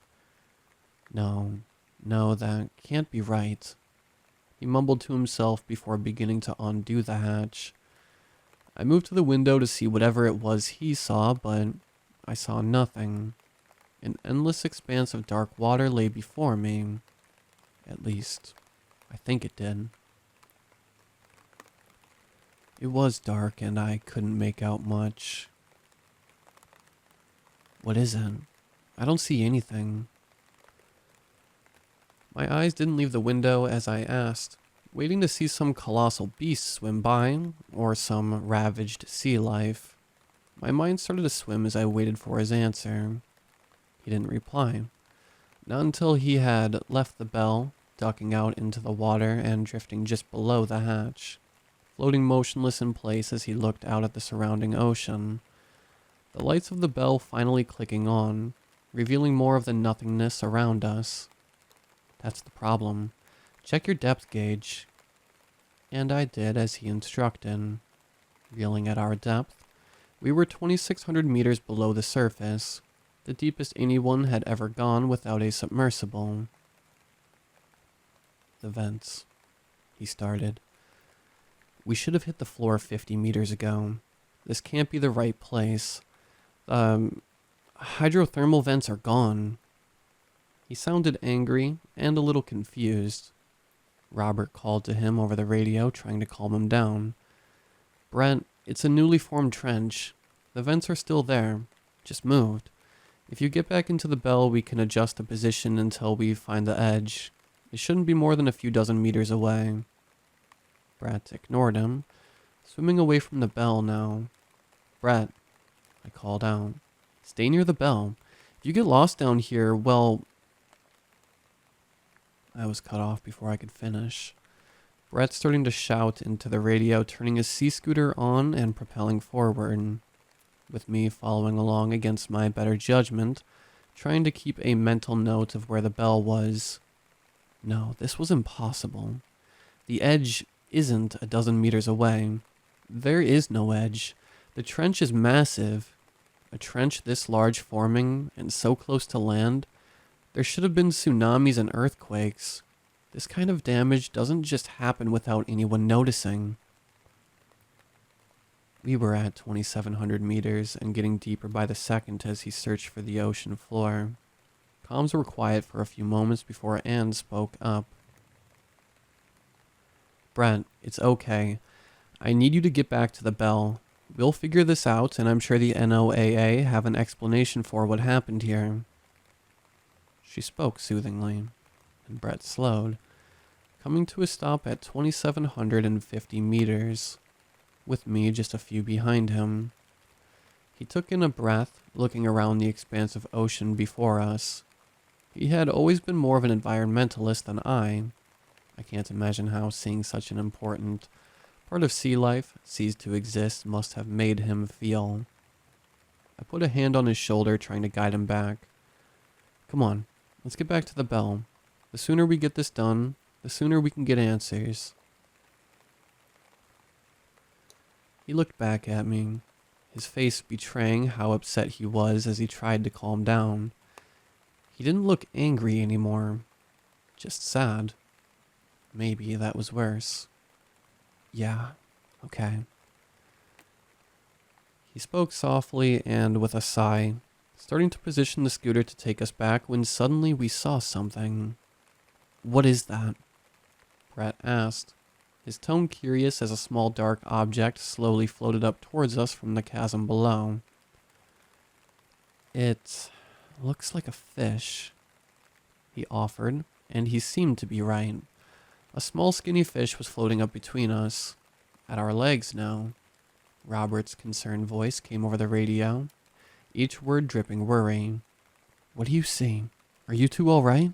No, that can't be right. He mumbled to himself before beginning to undo the hatch. I moved to the window to see whatever it was he saw, but I saw nothing. An endless expanse of dark water lay before me. At least, I think it did. It was dark and I couldn't make out much. What is it? I don't see anything. My eyes didn't leave the window as I asked, waiting to see some colossal beast swim by, or some ravaged sea life. My mind started to swim as I waited for his answer. He didn't reply. Not until he had left the bell, ducking out into the water and drifting just below the hatch, floating motionless in place as he looked out at the surrounding ocean. The lights of the bell finally clicking on, revealing more of the nothingness around us. That's the problem. Check your depth gauge. And I did as he instructed. Revealing at our depth, we were 2,600 meters below the surface, the deepest anyone had ever gone without a submersible. The vents, he started. We should have hit the floor 50 meters ago. This can't be the right place. Hydrothermal vents are gone. He sounded angry and a little confused. Robert called to him over the radio, trying to calm him down. Brent, it's a newly formed trench. The vents are still there, just moved. If you get back into the bell, we can adjust the position until we find the edge. It shouldn't be more than a few dozen meters away. Brett ignored him, swimming away from the bell now. Brett, I called out, stay near the bell. If you get lost down here, well... I was cut off before I could finish. Brett starting to shout into the radio, turning his sea scooter on and propelling forward, with me following along against my better judgment, trying to keep a mental note of where the bell was. No, this was impossible. The edge isn't a dozen meters away. There is no edge. The trench is massive. A trench this large forming and so close to land. There should have been tsunamis and earthquakes. This kind of damage doesn't just happen without anyone noticing. We were at 2,700 meters and getting deeper by the second as he searched for the ocean floor. Comms were quiet for a few moments before Anne spoke up. Brent, it's okay. I need you to get back to the bell. We'll figure this out, and I'm sure the NOAA have an explanation for what happened here. She spoke soothingly, and Brett slowed, coming to a stop at 2,750 meters, with me just a few behind him. He took in a breath, looking around the expanse of ocean before us. He had always been more of an environmentalist than I. I can't imagine how seeing such an important part of sea life ceased to exist must have made him feel. I put a hand on his shoulder, trying to guide him back. Come on, let's get back to the bell. The sooner we get this done, the sooner we can get answers. He looked back at me, his face betraying how upset he was as he tried to calm down. He didn't look angry anymore, just sad. Maybe that was worse. Yeah, okay. He spoke softly and with a sigh, starting to position the scooter to take us back when suddenly we saw something. What is that? Brett asked, his tone curious as a small dark object slowly floated up towards us from the chasm below. It looks like a fish, he offered, and he seemed to be right. A small skinny fish was floating up between us, at our legs now. Robert's concerned voice came over the radio, each word dripping worry. What do you see? Are you two all right?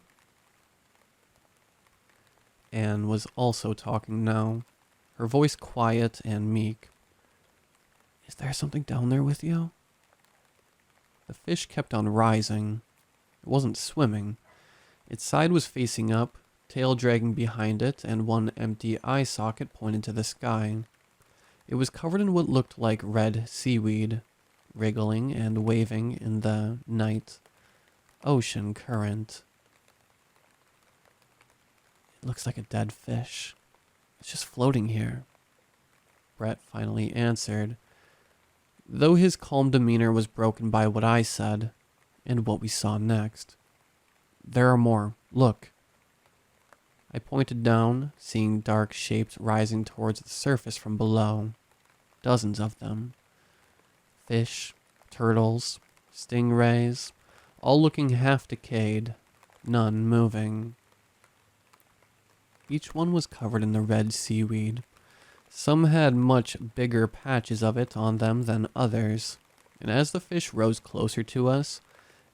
Anne was also talking now, her voice quiet and meek. Is there something down there with you? The fish kept on rising. It wasn't swimming. Its side was facing up, tail dragging behind it, and one empty eye socket pointed to the sky. It was covered in what looked like red seaweed, wriggling and waving in the night ocean current. It looks like a dead fish. It's just floating here, Brett finally answered, though his calm demeanor was broken by what I said and what we saw next. There are more. Look. I pointed down, seeing dark shapes rising towards the surface from below. dozens of them. Fish, turtles, stingrays, all looking half decayed, none moving. Each one was covered in the red seaweed. Some had much bigger patches of it on them than others, and as the fish rose closer to us,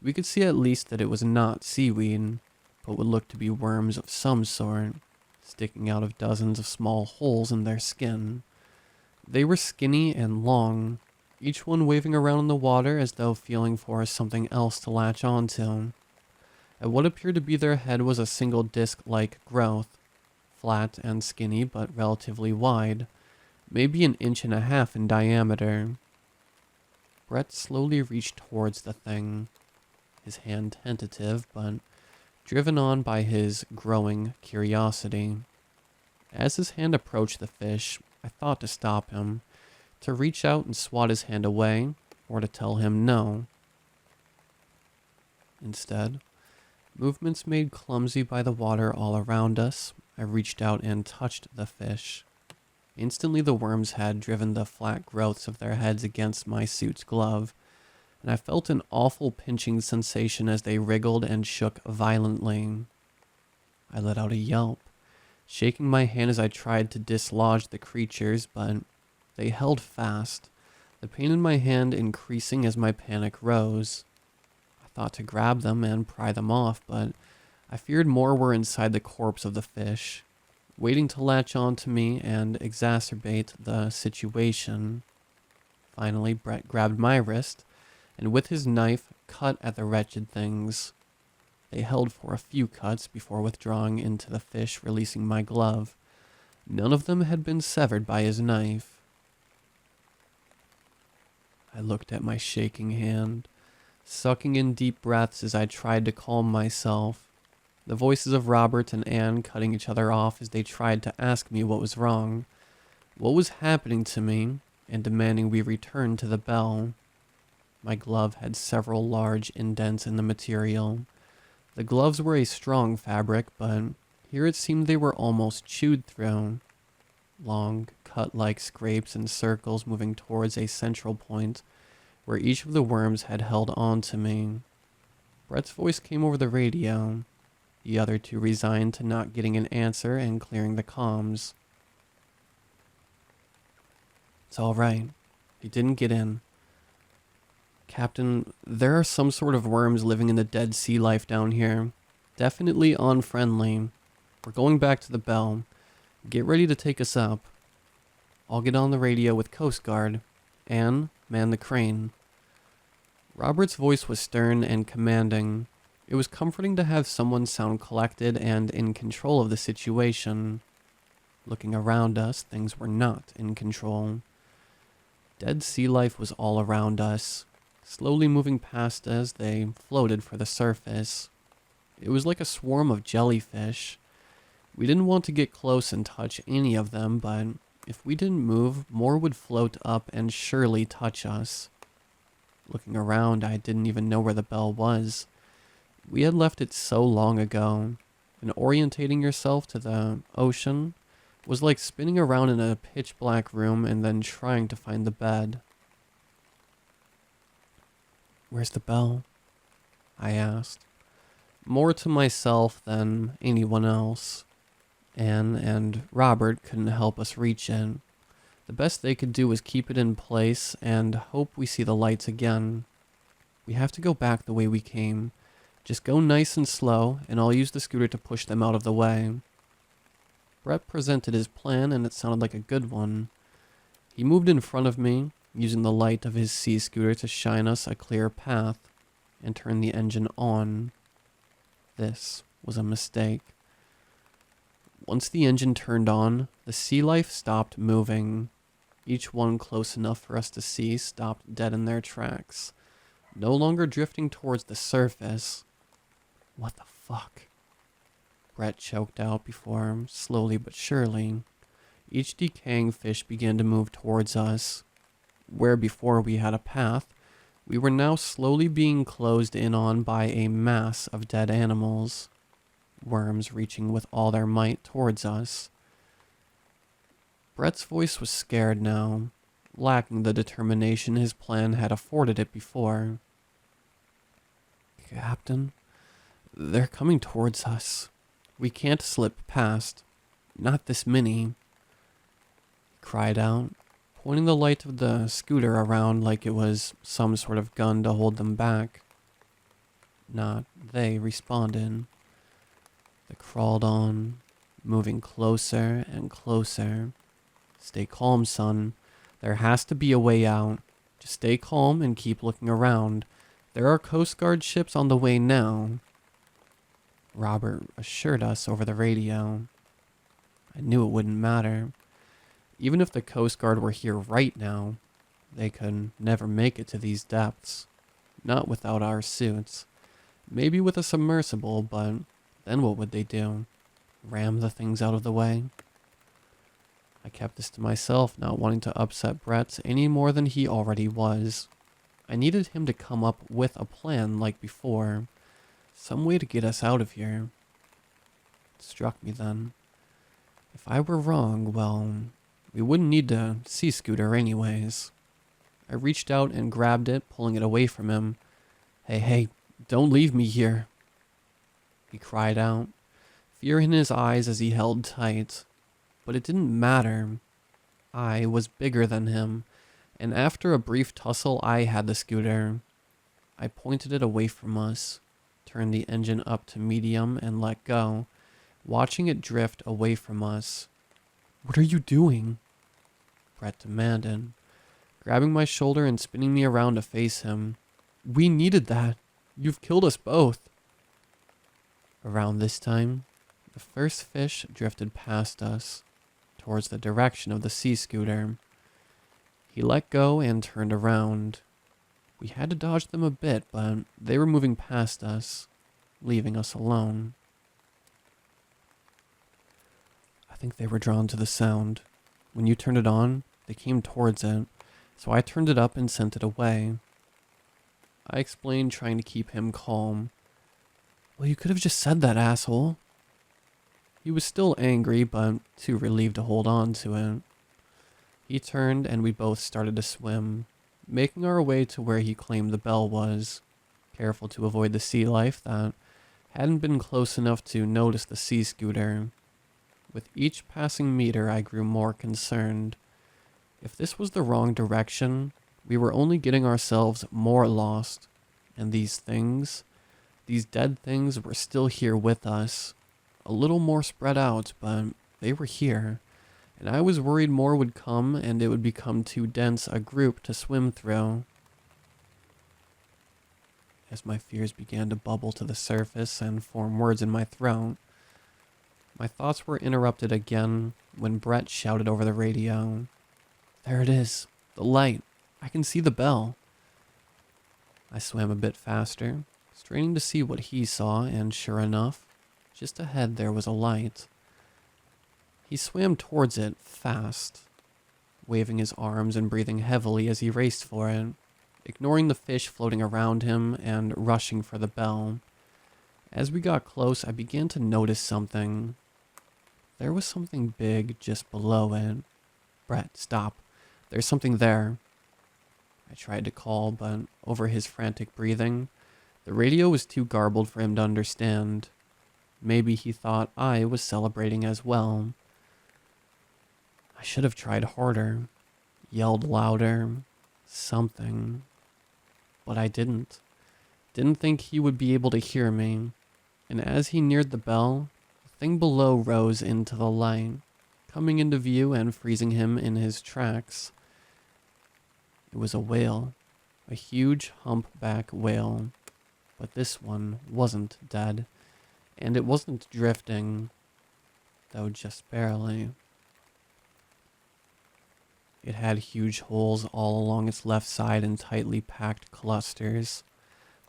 we could see at least that it was not seaweed, but would look to be worms of some sort, sticking out of dozens of small holes in their skin. They were skinny and long, each one waving around in the water as though feeling for something else to latch onto. At what appeared to be their head was a single disc-like growth, flat and skinny but relatively wide, maybe 1.5 inches in diameter. Brett slowly reached towards the thing, his hand tentative but driven on by his growing curiosity. As his hand approached the fish, I thought to stop him, to reach out and swat his hand away, or to tell him no. Instead, movements made clumsy by the water all around us, I reached out and touched the fish. Instantly the worms had driven the flat growths of their heads against my suit's glove, and I felt an awful pinching sensation as they wriggled and shook violently. I let out a yelp, shaking my hand as I tried to dislodge the creatures, but they held fast, the pain in my hand increasing as my panic rose. I thought to grab them and pry them off, but I feared more were inside the corpse of the fish, waiting to latch on to me and exacerbate the situation. Finally, Brett grabbed my wrist, and with his knife, cut at the wretched things. They held for a few cuts before withdrawing into the fish, releasing my glove. None of them had been severed by his knife. I looked at my shaking hand, sucking in deep breaths as I tried to calm myself. The voices of Robert and Anne cutting each other off as they tried to ask me what was wrong, what was happening to me, and demanding we return to the bell. My glove had several large indents in the material. The gloves were a strong fabric, but here it seemed they were almost chewed through. Long, cut-like scrapes and circles moving towards a central point, where each of the worms had held on to me. Brett's voice came over the radio. The other two resigned to not getting an answer and clearing the comms. It's all right. He didn't get in. Captain, there are some sort of worms living in the dead sea life down here. Definitely unfriendly. We're going back to the bell. Get ready to take us up. I'll get on the radio with Coast Guard. Anne, man the crane. Robert's voice was stern and commanding. It was comforting to have someone sound collected and in control of the situation. Looking around us, things were not in control. Dead sea life was all around us, slowly moving past as they floated for the surface. It was like a swarm of jellyfish. We didn't want to get close and touch any of them, but if we didn't move, more would float up and surely touch us. Looking around, I didn't even know where the bell was. We had left it so long ago, and orientating yourself to the ocean was like spinning around in a pitch-black room and then trying to find the bed. Where's the bell? I asked, more to myself than anyone else. Anne and Robert couldn't help us reach it. The best they could do was keep it in place and hope we see the lights again. We have to go back the way we came. Just go nice and slow, and I'll use the scooter to push them out of the way. Brett presented his plan, and it sounded like a good one. He moved in front of me, using the light of his sea scooter to shine us a clear path, and turn the engine on. This was a mistake. Once the engine turned on, the sea life stopped moving. Each one close enough for us to see stopped dead in their tracks, no longer drifting towards the surface. What the fuck? Brett choked out before, slowly but surely, each decaying fish began to move towards us. Where before we had a path, we were now slowly being closed in on by a mass of dead animals, worms reaching with all their might towards us. Brett's voice was scared now. lacking the determination his plan had afforded it before. Captain, they're coming towards us. We can't slip past. Not this many, he cried out, pointing the light of the scooter around like it was some sort of gun to hold them back. Not they responded. They crawled on, moving closer and closer. Stay calm, son. There has to be a way out. Just stay calm and keep looking around. There are Coast Guard ships on the way now, Robert assured us over the radio. I knew it wouldn't matter. Even if the Coast Guard were here right now, they could never make it to these depths. Not without our suits. Maybe with a submersible, but then what would they do? Ram the things out of the way? I kept this to myself, not wanting to upset Brett any more than he already was. I needed him to come up with a plan like before. Some way to get us out of here. It struck me then. If I were wrong, well, we wouldn't need to sea scooter anyways. I reached out and grabbed it, pulling it away from him. Hey, don't leave me here, he cried out, fear in his eyes as he held tight. But it didn't matter. I was bigger than him, and after a brief tussle, I had the scooter. I pointed it away from us, turned the engine up to medium, and let go, watching it drift away from us. What are you doing? Brett demanded, grabbing my shoulder and spinning me around to face him. We needed that. You've killed us both. Around this time, the first fish drifted past us, towards the direction of the sea scooter. He let go and turned around. We had to dodge them a bit, but they were moving past us, leaving us alone. I think they were drawn to the sound. When you turned it on, they came towards it, so I turned it up and sent it away. I explained, trying to keep him calm. Well, you could have just said that, asshole. He was still angry, but too relieved to hold on to it. He turned and we both started to swim, making our way to where he claimed the bell was, careful to avoid the sea life that hadn't been close enough to notice the sea scooter. With each passing meter, I grew more concerned. If this was the wrong direction, we were only getting ourselves more lost, and these things, these dead things, were still here with us. A little more spread out, but they were here, and I was worried more would come and it would become too dense a group to swim through. As my fears began to bubble to the surface and form words in my throat, my thoughts were interrupted again when Brett shouted over the radio. There it is, the light. I can see the bell. I swam a bit faster, straining to see what he saw, and sure enough, just ahead there was a light. He swam towards it fast, waving his arms and breathing heavily as he raced for it, ignoring the fish floating around him and rushing for the bell. As we got close, I began to notice something. There was something big just below it. Brett, stop. There's something there. I tried to call, but over his frantic breathing, the radio was too garbled for him to understand. Maybe he thought I was celebrating as well. I should have tried harder, yelled louder, something. But I didn't. Didn't think he would be able to hear me. And as he neared the bell, the thing below rose into the light, coming into view and freezing him in his tracks. It was a whale, a huge humpback whale. But this one wasn't dead. And it wasn't drifting, though just barely. It had huge holes all along its left side in tightly packed clusters.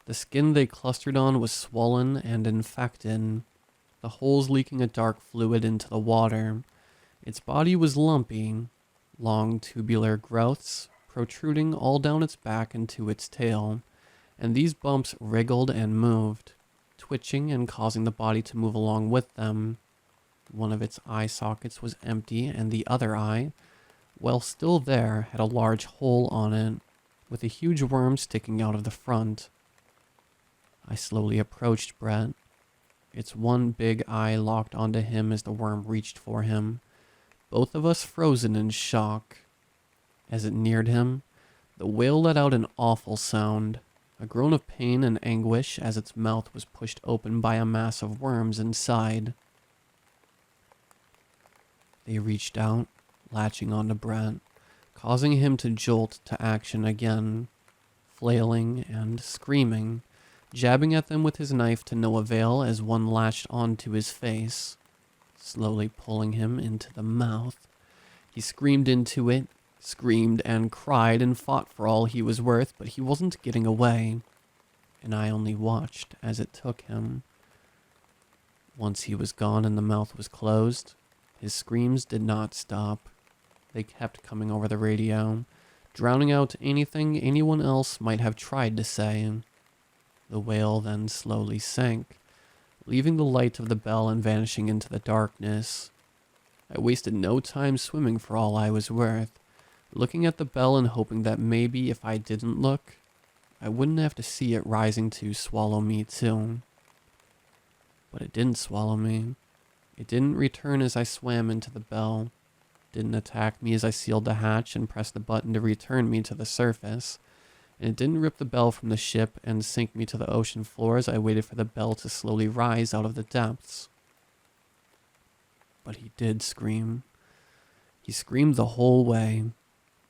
The skin they clustered on was swollen and infected, the holes leaking a dark fluid into the water. Its body was lumpy, long tubular growths protruding all down its back and to its tail, and these bumps wriggled and moved, twitching and causing the body to move along with them. One of its eye sockets was empty, and the other eye, while still there, had a large hole on it, with a huge worm sticking out of the front. I slowly approached Brett. Its one big eye locked onto him as the worm reached for him, both of us frozen in shock. As it neared him, the whale let out an awful sound, a groan of pain and anguish as its mouth was pushed open by a mass of worms inside. They reached out, latching onto Brett, causing him to jolt to action again, flailing and screaming, jabbing at them with his knife to no avail as one latched onto his face, slowly pulling him into the mouth. He screamed into it, screamed and cried and fought for all he was worth, but he wasn't getting away, and I only watched as it took him. Once he was gone and the mouth was closed, his screams did not stop. They kept coming over the radio, drowning out anything anyone else might have tried to say. The whale then slowly sank, leaving the light of the bell and vanishing into the darkness. I wasted no time swimming for all I was worth, looking at the bell and hoping that maybe if I didn't look, I wouldn't have to see it rising to swallow me too. But it didn't swallow me. It didn't return as I swam into the bell, didn't attack me as I sealed the hatch and pressed the button to return me to the surface, and it didn't rip the bell from the ship and sink me to the ocean floor as I waited for the bell to slowly rise out of the depths. But he did scream. He screamed the whole way,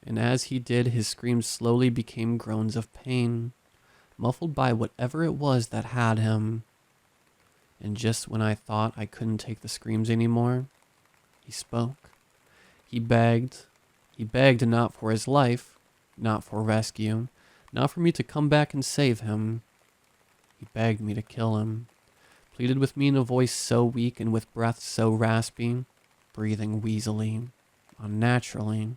and as he did, his screams slowly became groans of pain, muffled by whatever it was that had him. And just when I thought I couldn't take the screams anymore, he spoke. He begged not for his life, not for rescue, not for me to come back and save him. He begged me to kill him, pleaded with me in a voice so weak and with breath so raspy, breathing wheezily, unnaturally.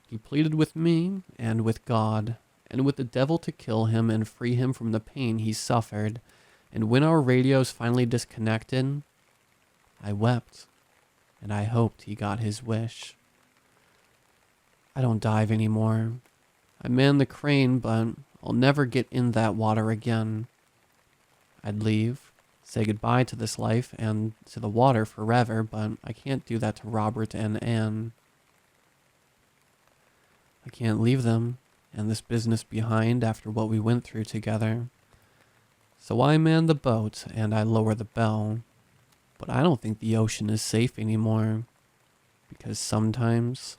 He pleaded with me and with God and with the devil to kill him and free him from the pain he suffered. And when our radios finally disconnected, I wept, and I hoped he got his wish. I don't dive anymore. I man the crane, but I'll never get in that water again. I'd leave, say goodbye to this life and to the water forever, but I can't do that to Robert and Anne. I can't leave them and this business behind after what we went through together. So I man the boat and I lower the bell, but I don't think the ocean is safe anymore, because sometimes,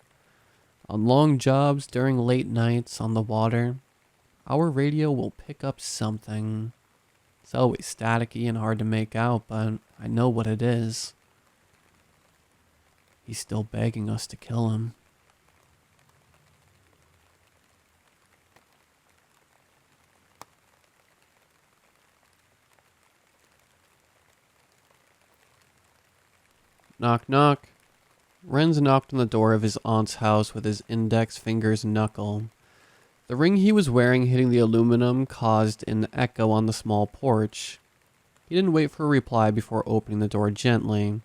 on long jobs during late nights on the water, our radio will pick up something. It's always staticky and hard to make out, but I know what it is. He's still begging us to kill him. Knock, knock. Renz knocked on the door of his aunt's house with his index finger's knuckle. The ring he was wearing hitting the aluminum caused an echo on the small porch. He didn't wait for a reply before opening the door gently.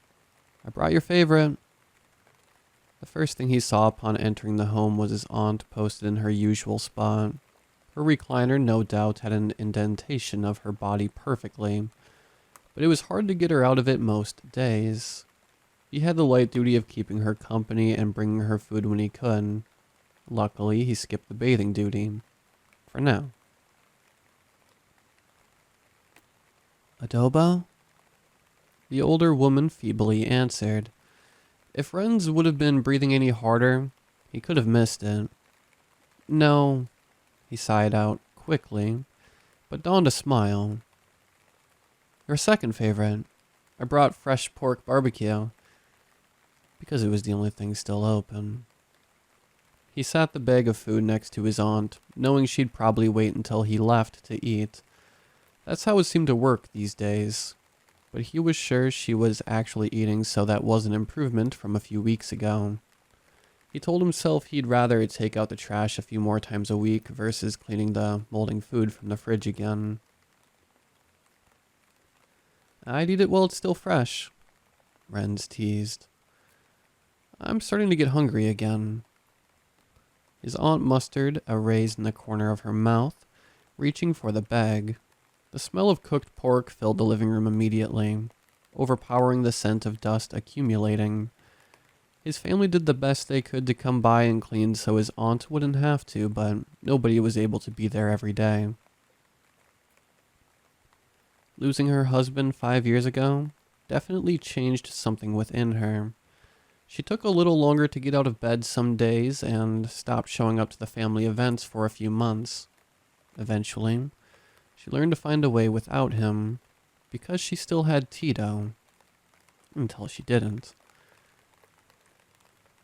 I brought your favorite. The first thing he saw upon entering the home was his aunt posted in her usual spot. Her recliner no doubt had an indentation of her body perfectly, but it was hard to get her out of it most days. He had the light duty of keeping her company and bringing her food when he could. Luckily, he skipped the bathing duty. For now. Adobo? The older woman feebly answered. If Renz would have been breathing any harder, he could have missed it. No, he sighed out quickly, but donned a smile. Your second favorite. I brought fresh pork barbecue, because it was the only thing still open. He sat the bag of food next to his aunt, knowing she'd probably wait until he left to eat. That's how it seemed to work these days. But he was sure she was actually eating, so that was an improvement from a few weeks ago. He told himself he'd rather take out the trash a few more times a week versus cleaning the molding food from the fridge again. I'd eat it while it's still fresh, Renz teased. I'm starting to get hungry again. His aunt mustered a raise in the corner of her mouth, reaching for the bag. The smell of cooked pork filled the living room immediately, overpowering the scent of dust accumulating. His family did the best they could to come by and clean so his aunt wouldn't have to, but nobody was able to be there every day. Losing her husband 5 years ago definitely changed something within her. She took a little longer to get out of bed some days and stopped showing up to the family events for a few months. Eventually, she learned to find a way without him because she still had Tito. Until she didn't.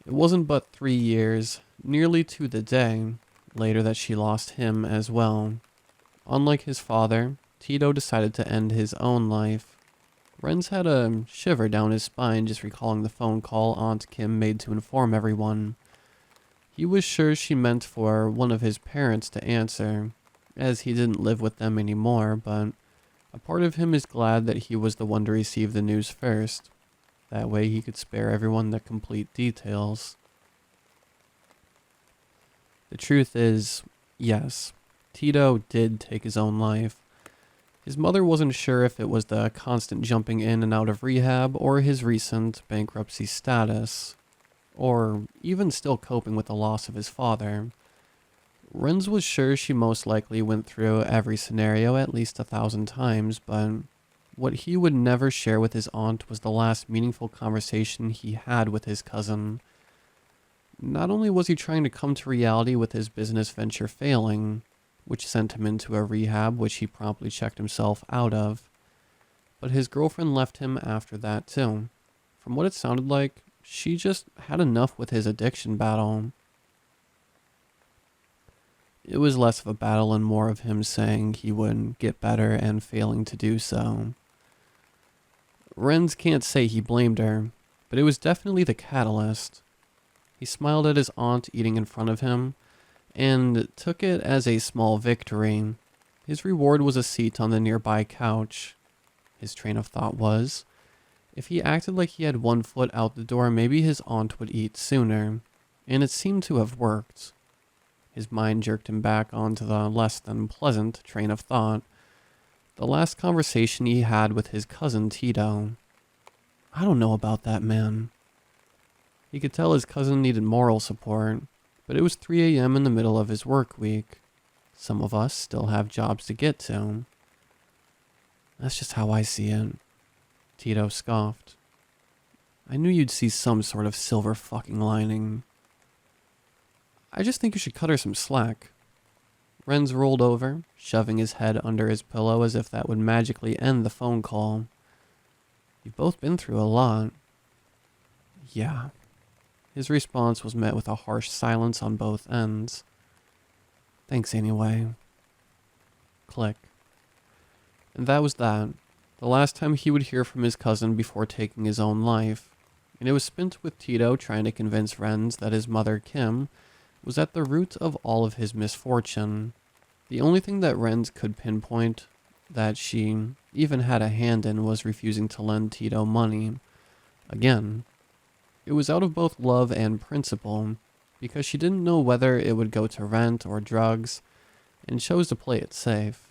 It wasn't but 3 years, nearly to the day, later that she lost him as well. Unlike his father, Tito decided to end his own life. Renz had a shiver down his spine just recalling the phone call Aunt Kim made to inform everyone. He was sure she meant for one of his parents to answer, as he didn't live with them anymore, but a part of him is glad that he was the one to receive the news first. That way he could spare everyone the complete details. The truth is, yes, Tito did take his own life. His mother wasn't sure if it was the constant jumping in and out of rehab or his recent bankruptcy status, or even still coping with the loss of his father. Renz was sure she most likely went through every scenario at least 1,000 times, but what he would never share with his aunt was the last meaningful conversation he had with his cousin. Not only was he trying to come to reality with his business venture failing, which sent him into a rehab which he promptly checked himself out of, but his girlfriend left him after that too. From what it sounded like, she just had enough with his addiction battle. It was less of a battle and more of him saying he would get better and failing to do so. Renz can't say he blamed her, but it was definitely the catalyst. He smiled at his aunt eating in front of him, and took it as a small victory. His reward was a seat on the nearby couch. His train of thought was, if he acted like he had one foot out the door, maybe his aunt would eat sooner, and it seemed to have worked. His mind jerked him back onto the less than pleasant train of thought. The last conversation he had with his cousin Tito. I don't know about that man. He could tell his cousin needed moral support, but it was 3 a.m. in the middle of his work week. Some of us still have jobs to get to. That's just how I see it. Tito scoffed. I knew you'd see some sort of silver fucking lining. I just think you should cut her some slack. Renz rolled over, shoving his head under his pillow as if that would magically end the phone call. You've both been through a lot. Yeah. His response was met with a harsh silence on both ends. Thanks anyway. Click. And that was that. The last time he would hear from his cousin before taking his own life. And it was spent with Tito trying to convince Renz that his mother, Kim, was at the root of all of his misfortune. The only thing that Renz could pinpoint that she even had a hand in was refusing to lend Tito money. Again, it was out of both love and principle, because she didn't know whether it would go to rent or drugs, and chose to play it safe.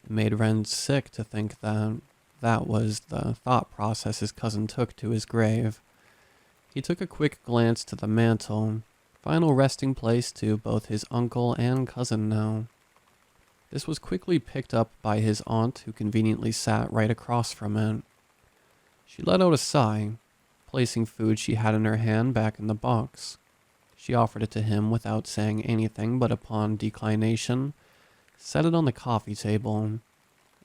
It made Renz sick to think that that was the thought process his cousin took to his grave. He took a quick glance to the mantel, final resting place to both his uncle and cousin now. This was quickly picked up by his aunt, who conveniently sat right across from it. She let out a sigh, placing food she had in her hand back in the box. She offered it to him without saying anything, but upon declination, set it on the coffee table,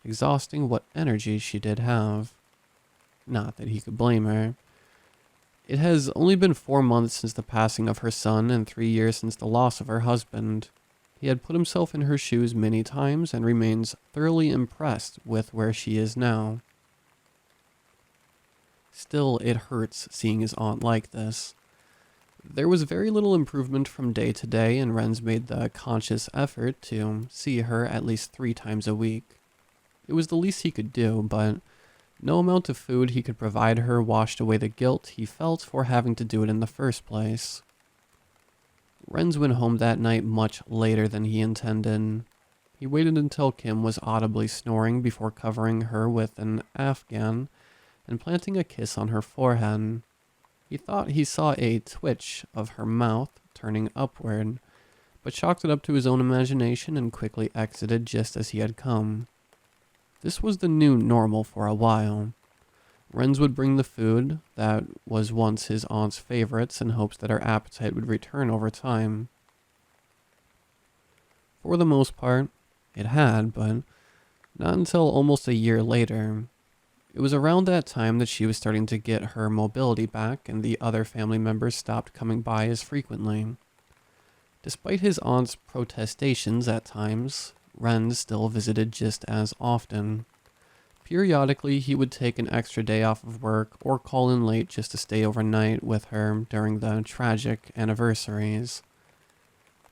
exhausting what energy she did have. Not that he could blame her. It has only been 4 months since the passing of her son and 3 years since the loss of her husband. He had put himself in her shoes many times and remains thoroughly impressed with where she is now. Still, it hurts seeing his aunt like this. There was very little improvement from day to day, and Renz made the conscious effort to see her at least 3 times a week. It was the least he could do, but no amount of food he could provide her washed away the guilt he felt for having to do it in the first place. Renz went home that night much later than he intended. He waited until Kim was audibly snoring before covering her with an Afghan and planting a kiss on her forehead. He thought he saw a twitch of her mouth turning upward, but chalked it up to his own imagination and quickly exited just as he had come. This was the new normal for a while. Renz would bring the food that was once his aunt's favorites in hopes that her appetite would return over time. For the most part, it had, but not until almost a year later. It was around that time that she was starting to get her mobility back and the other family members stopped coming by as frequently. Despite his aunt's protestations at times, Renz still visited just as often. Periodically, he would take an extra day off of work or call in late just to stay overnight with her during the tragic anniversaries.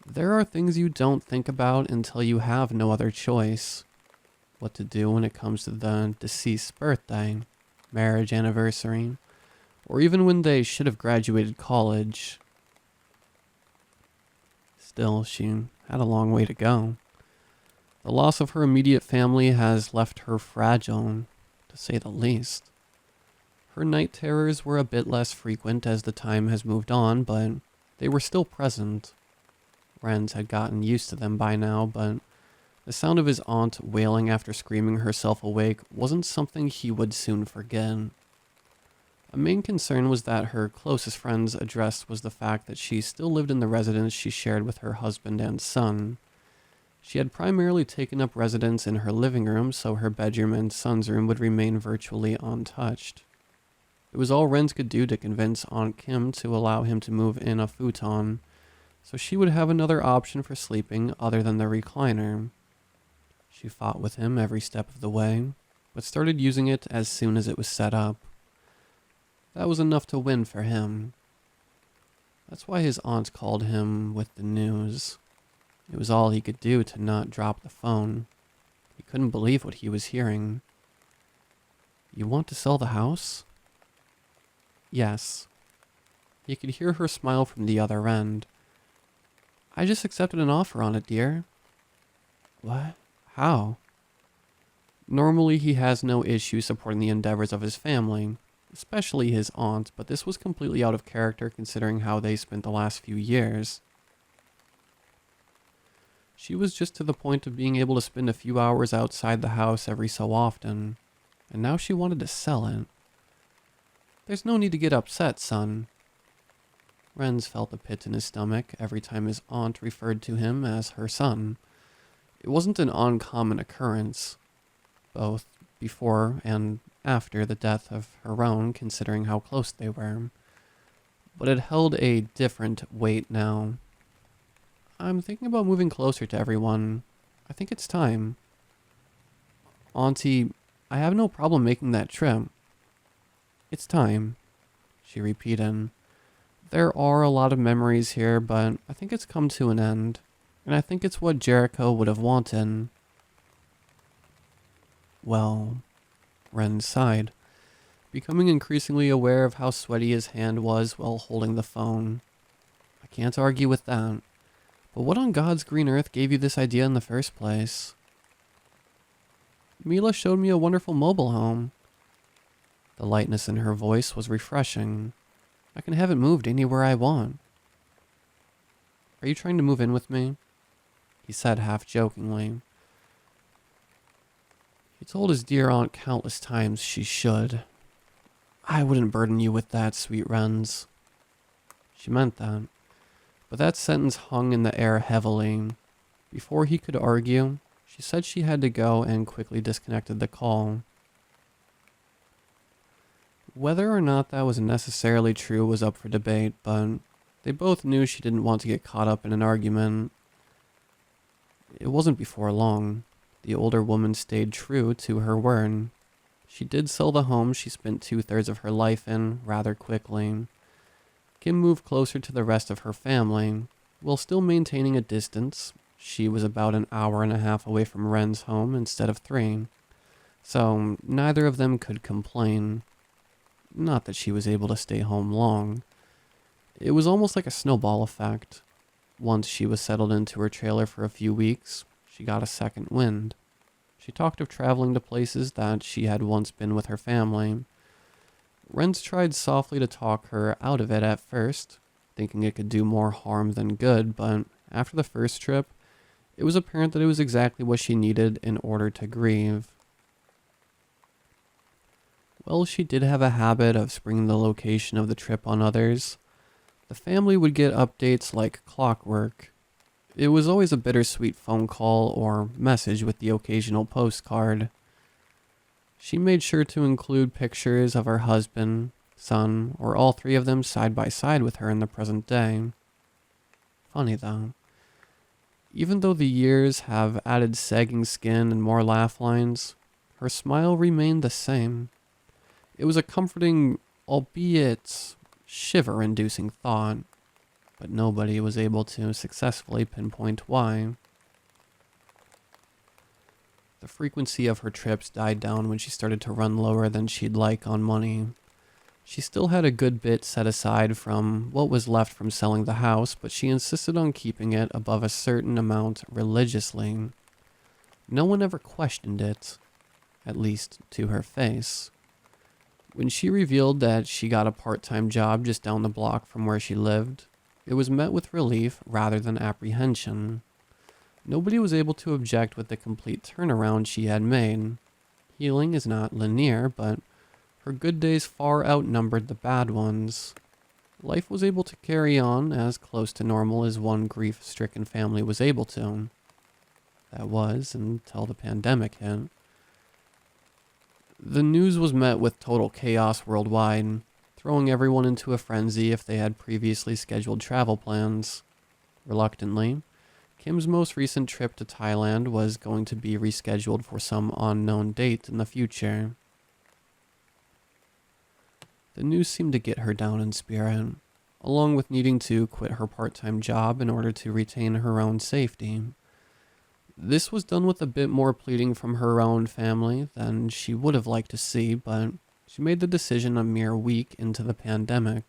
There are things you don't think about until you have no other choice. What to do when it comes to the deceased's birthday, marriage anniversary, or even when they should have graduated college. Still, she had a long way to go. The loss of her immediate family has left her fragile, to say the least. Her night terrors were a bit less frequent as the time has moved on, but they were still present. Renz had gotten used to them by now, but the sound of his aunt wailing after screaming herself awake wasn't something he would soon forget. A main concern was that her closest friends addressed was the fact that she still lived in the residence she shared with her husband and son. She had primarily taken up residence in her living room, so her bedroom and son's room would remain virtually untouched. It was all Renz could do to convince Aunt Kim to allow him to move in a futon, so she would have another option for sleeping other than the recliner. She fought with him every step of the way, but started using it as soon as it was set up. That was enough to win for him. That's why his aunt called him with the news. It was all he could do to not drop the phone. He couldn't believe what he was hearing. "You want to sell the house?" "Yes." He could hear her smile from the other end. "I just accepted an offer on it, dear." "What? How?" Normally he has no issue supporting the endeavors of his family, especially his aunt, but this was completely out of character considering how they spent the last few years. She was just to the point of being able to spend a few hours outside the house every so often, and now she wanted to sell it. "There's no need to get upset, son." Renz felt a pit in his stomach every time his aunt referred to him as her son. It wasn't an uncommon occurrence, both before and after the death of her own, considering how close they were, but it held a different weight now. "I'm thinking about moving closer to everyone. I think it's time." "Auntie, I have no problem making that trip." "It's time," she repeated. "There are a lot of memories here, but I think it's come to an end, and I think it's what Jericho would have wanted." "Well," Ren sighed, becoming increasingly aware of how sweaty his hand was while holding the phone. "I can't argue with that. But what on God's green earth gave you this idea in the first place?" "Mila showed me a wonderful mobile home." The lightness in her voice was refreshing. "I can have it moved anywhere I want." "Are you trying to move in with me?" he said half jokingly. He told his dear aunt countless times she should. "I wouldn't burden you with that, sweet Renz." She meant that. But that sentence hung in the air heavily. Before he could argue, she said she had to go and quickly disconnected the call. Whether or not that was necessarily true was up for debate, but they both knew she didn't want to get caught up in an argument. It wasn't before long. The older woman stayed true to her word. She did sell the home she spent 2/3 of her life in rather quickly. Kim moved closer to the rest of her family. While still maintaining a distance, she was about an hour and a half away from Ren's home instead of 3. So neither of them could complain. Not that she was able to stay home long. It was almost like a snowball effect. Once she was settled into her trailer for a few weeks, she got a second wind. She talked of traveling to places that she had once been with her family. Renz tried softly to talk her out of it at first, thinking it could do more harm than good, but after the first trip, it was apparent that it was exactly what she needed in order to grieve. Well, she did have a habit of springing the location of the trip on others. The family would get updates like clockwork. It was always a bittersweet phone call or message with the occasional postcard. She made sure to include pictures of her husband, son, or all three of them side by side with her in the present day. Funny though. Even though the years have added sagging skin and more laugh lines, her smile remained the same. It was a comforting, albeit shiver-inducing thought, but nobody was able to successfully pinpoint why. The frequency of her trips died down when she started to run lower than she'd like on money. She still had a good bit set aside from what was left from selling the house, but she insisted on keeping it above a certain amount religiously. No one ever questioned it, at least to her face. When she revealed that she got a part-time job just down the block from where she lived, it was met with relief rather than apprehension. Nobody was able to object with the complete turnaround she had made. Healing is not linear, but her good days far outnumbered the bad ones. Life was able to carry on as close to normal as one grief-stricken family was able to. That was until the pandemic hit. The news was met with total chaos worldwide, throwing everyone into a frenzy if they had previously scheduled travel plans. Reluctantly, Kim's most recent trip to Thailand was going to be rescheduled for some unknown date in the future. The news seemed to get her down in spirit, along with needing to quit her part-time job in order to retain her own safety. This was done with a bit more pleading from her own family than she would have liked to see, but she made the decision a mere week into the pandemic.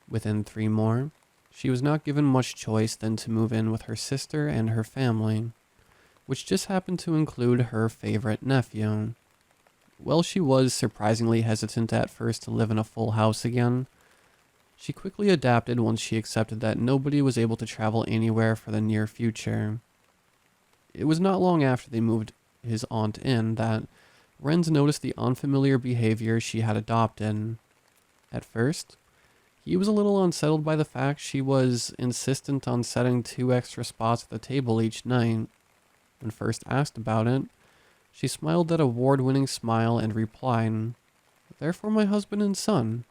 Within 3 more, she was not given much choice than to move in with her sister and her family, which just happened to include her favorite nephew. While she was surprisingly hesitant at first to live in a full house again, she quickly adapted once she accepted that nobody was able to travel anywhere for the near future. It was not long after they moved his aunt in that Renz noticed the unfamiliar behavior she had adopted. At first, he was a little unsettled by the fact she was insistent on setting 2 extra spots at the table each night. When first asked about it, she smiled that award-winning smile and replied, "They're for my husband and son."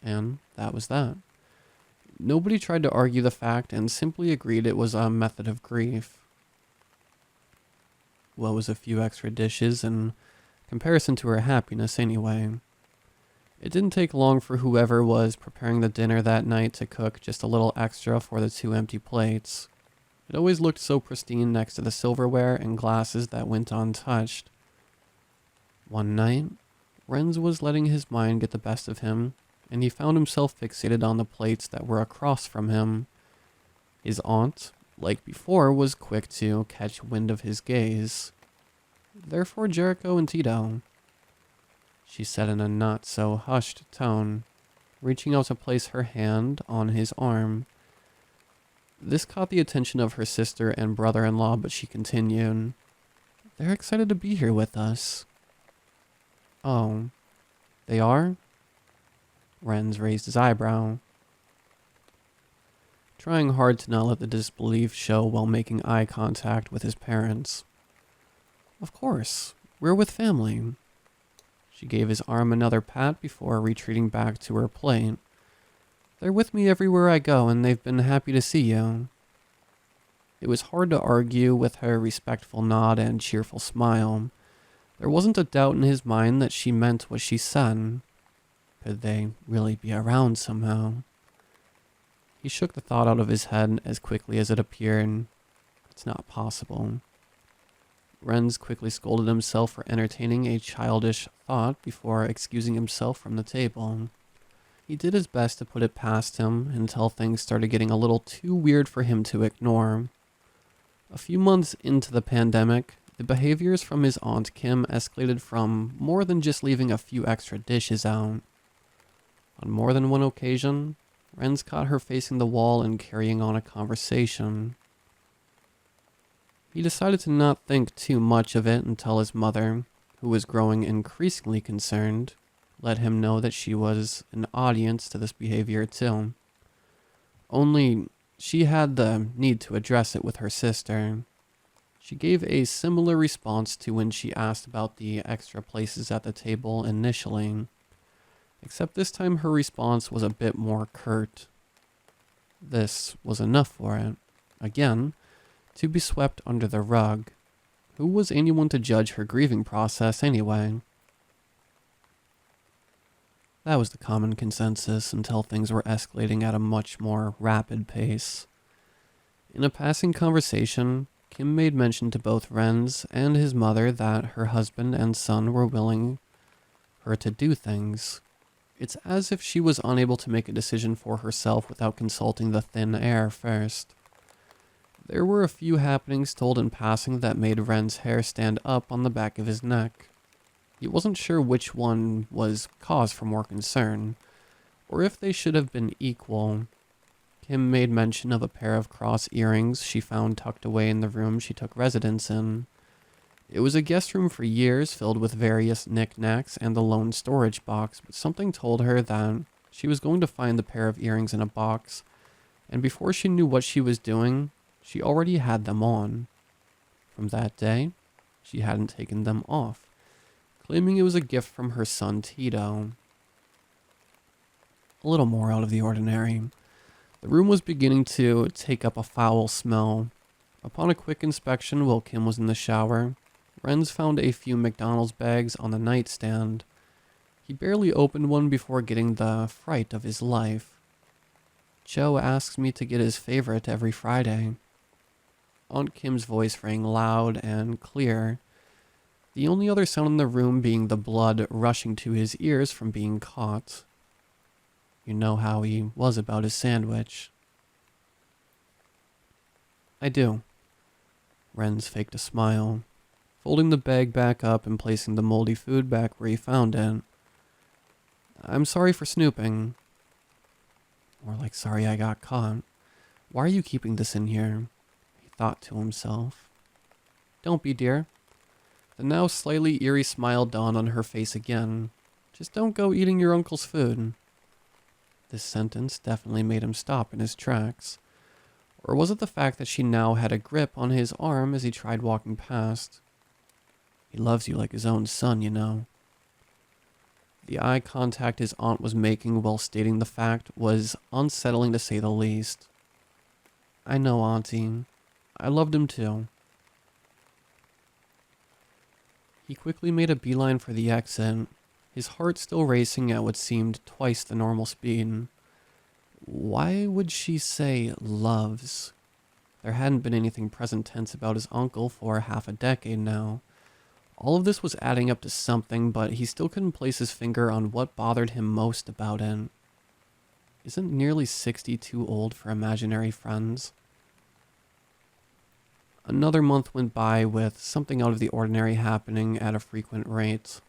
And that was that. Nobody tried to argue the fact and simply agreed it was a method of grief. What was a few extra dishes in comparison to her happiness anyway? It didn't take long for whoever was preparing the dinner that night to cook just a little extra for the 2 empty plates. It always looked so pristine next to the silverware and glasses that went untouched. One night, Renz was letting his mind get the best of him, and he found himself fixated on the plates that were across from him. His aunt, like before, was quick to catch wind of his gaze. "They're for Jericho and Tito," she said in a not-so-hushed tone, reaching out to place her hand on his arm. This caught the attention of her sister and brother-in-law, but she continued, "They're excited to be here with us." "Oh, they are?" Renz raised his eyebrow, trying hard to not let the disbelief show while making eye contact with his parents. "Of course, we're with family." She gave his arm another pat before retreating back to her plate. "They're with me everywhere I go, and they've been happy to see you." It was hard to argue with her respectful nod and cheerful smile. There wasn't a doubt in his mind that she meant what she said. Could they really be around somehow? He shook the thought out of his head as quickly as it appeared. It's not possible. Renz quickly scolded himself for entertaining a childish thought before excusing himself from the table. He did his best to put it past him until things started getting a little too weird for him to ignore. A few months into the pandemic, the behaviors from his Aunt Kim escalated from more than just leaving a few extra dishes out. On more than one occasion, Renz caught her facing the wall and carrying on a conversation. He decided to not think too much of it until his mother, who was growing increasingly concerned, let him know that she was an audience to this behavior too. Only, she had the need to address it with her sister. She gave a similar response to when she asked about the extra places at the table initially, except this time her response was a bit more curt. This was enough for it. Again, to be swept under the rug. Who was anyone to judge her grieving process anyway? That was the common consensus until things were escalating at a much more rapid pace. In a passing conversation, Kim made mention to both Renz and his mother that her husband and son were willing her to do things. It's as if she was unable to make a decision for herself without consulting the thin air first. There were a few happenings told in passing that made Ren's hair stand up on the back of his neck. He wasn't sure which one was cause for more concern, or if they should have been equal. Kim made mention of a pair of cross earrings she found tucked away in the room she took residence in. It was a guest room for years filled with various knickknacks and the lone storage box, but something told her that she was going to find the pair of earrings in a box, and before she knew what she was doing, she already had them on. From that day, she hadn't taken them off, claiming it was a gift from her son Tito. A little more out of the ordinary. The room was beginning to take up a foul smell. Upon a quick inspection while Kim was in the shower, Renz found a few McDonald's bags on the nightstand. He barely opened one before getting the fright of his life. Joe asks me to get his favorite every Friday. Aunt Kim's voice rang loud and clear, the only other sound in the room being the blood rushing to his ears from being caught. You know how he was about his sandwich. I do. Renz faked a smile, folding the bag back up and placing the moldy food back where he found it. I'm sorry for snooping. More like sorry I got caught. Why are you keeping this in here? He thought to himself. Don't be, dear. The now slightly eerie smile dawned on her face again. Just don't go eating your uncle's food. This sentence definitely made him stop in his tracks. Or was it the fact that she now had a grip on his arm as he tried walking past? He loves you like his own son, you know. The eye contact his aunt was making while stating the fact was unsettling to say the least. I know, Auntie. I loved him too. He quickly made a beeline for the exit, his heart still racing at what seemed twice the normal speed. Why would she say loves? There hadn't been anything present tense about his uncle for half a decade now. All of this was adding up to something, but he still couldn't place his finger on what bothered him most about it. Isn't nearly 60 too old for imaginary friends? Another month went by with something out of the ordinary happening at a frequent rate.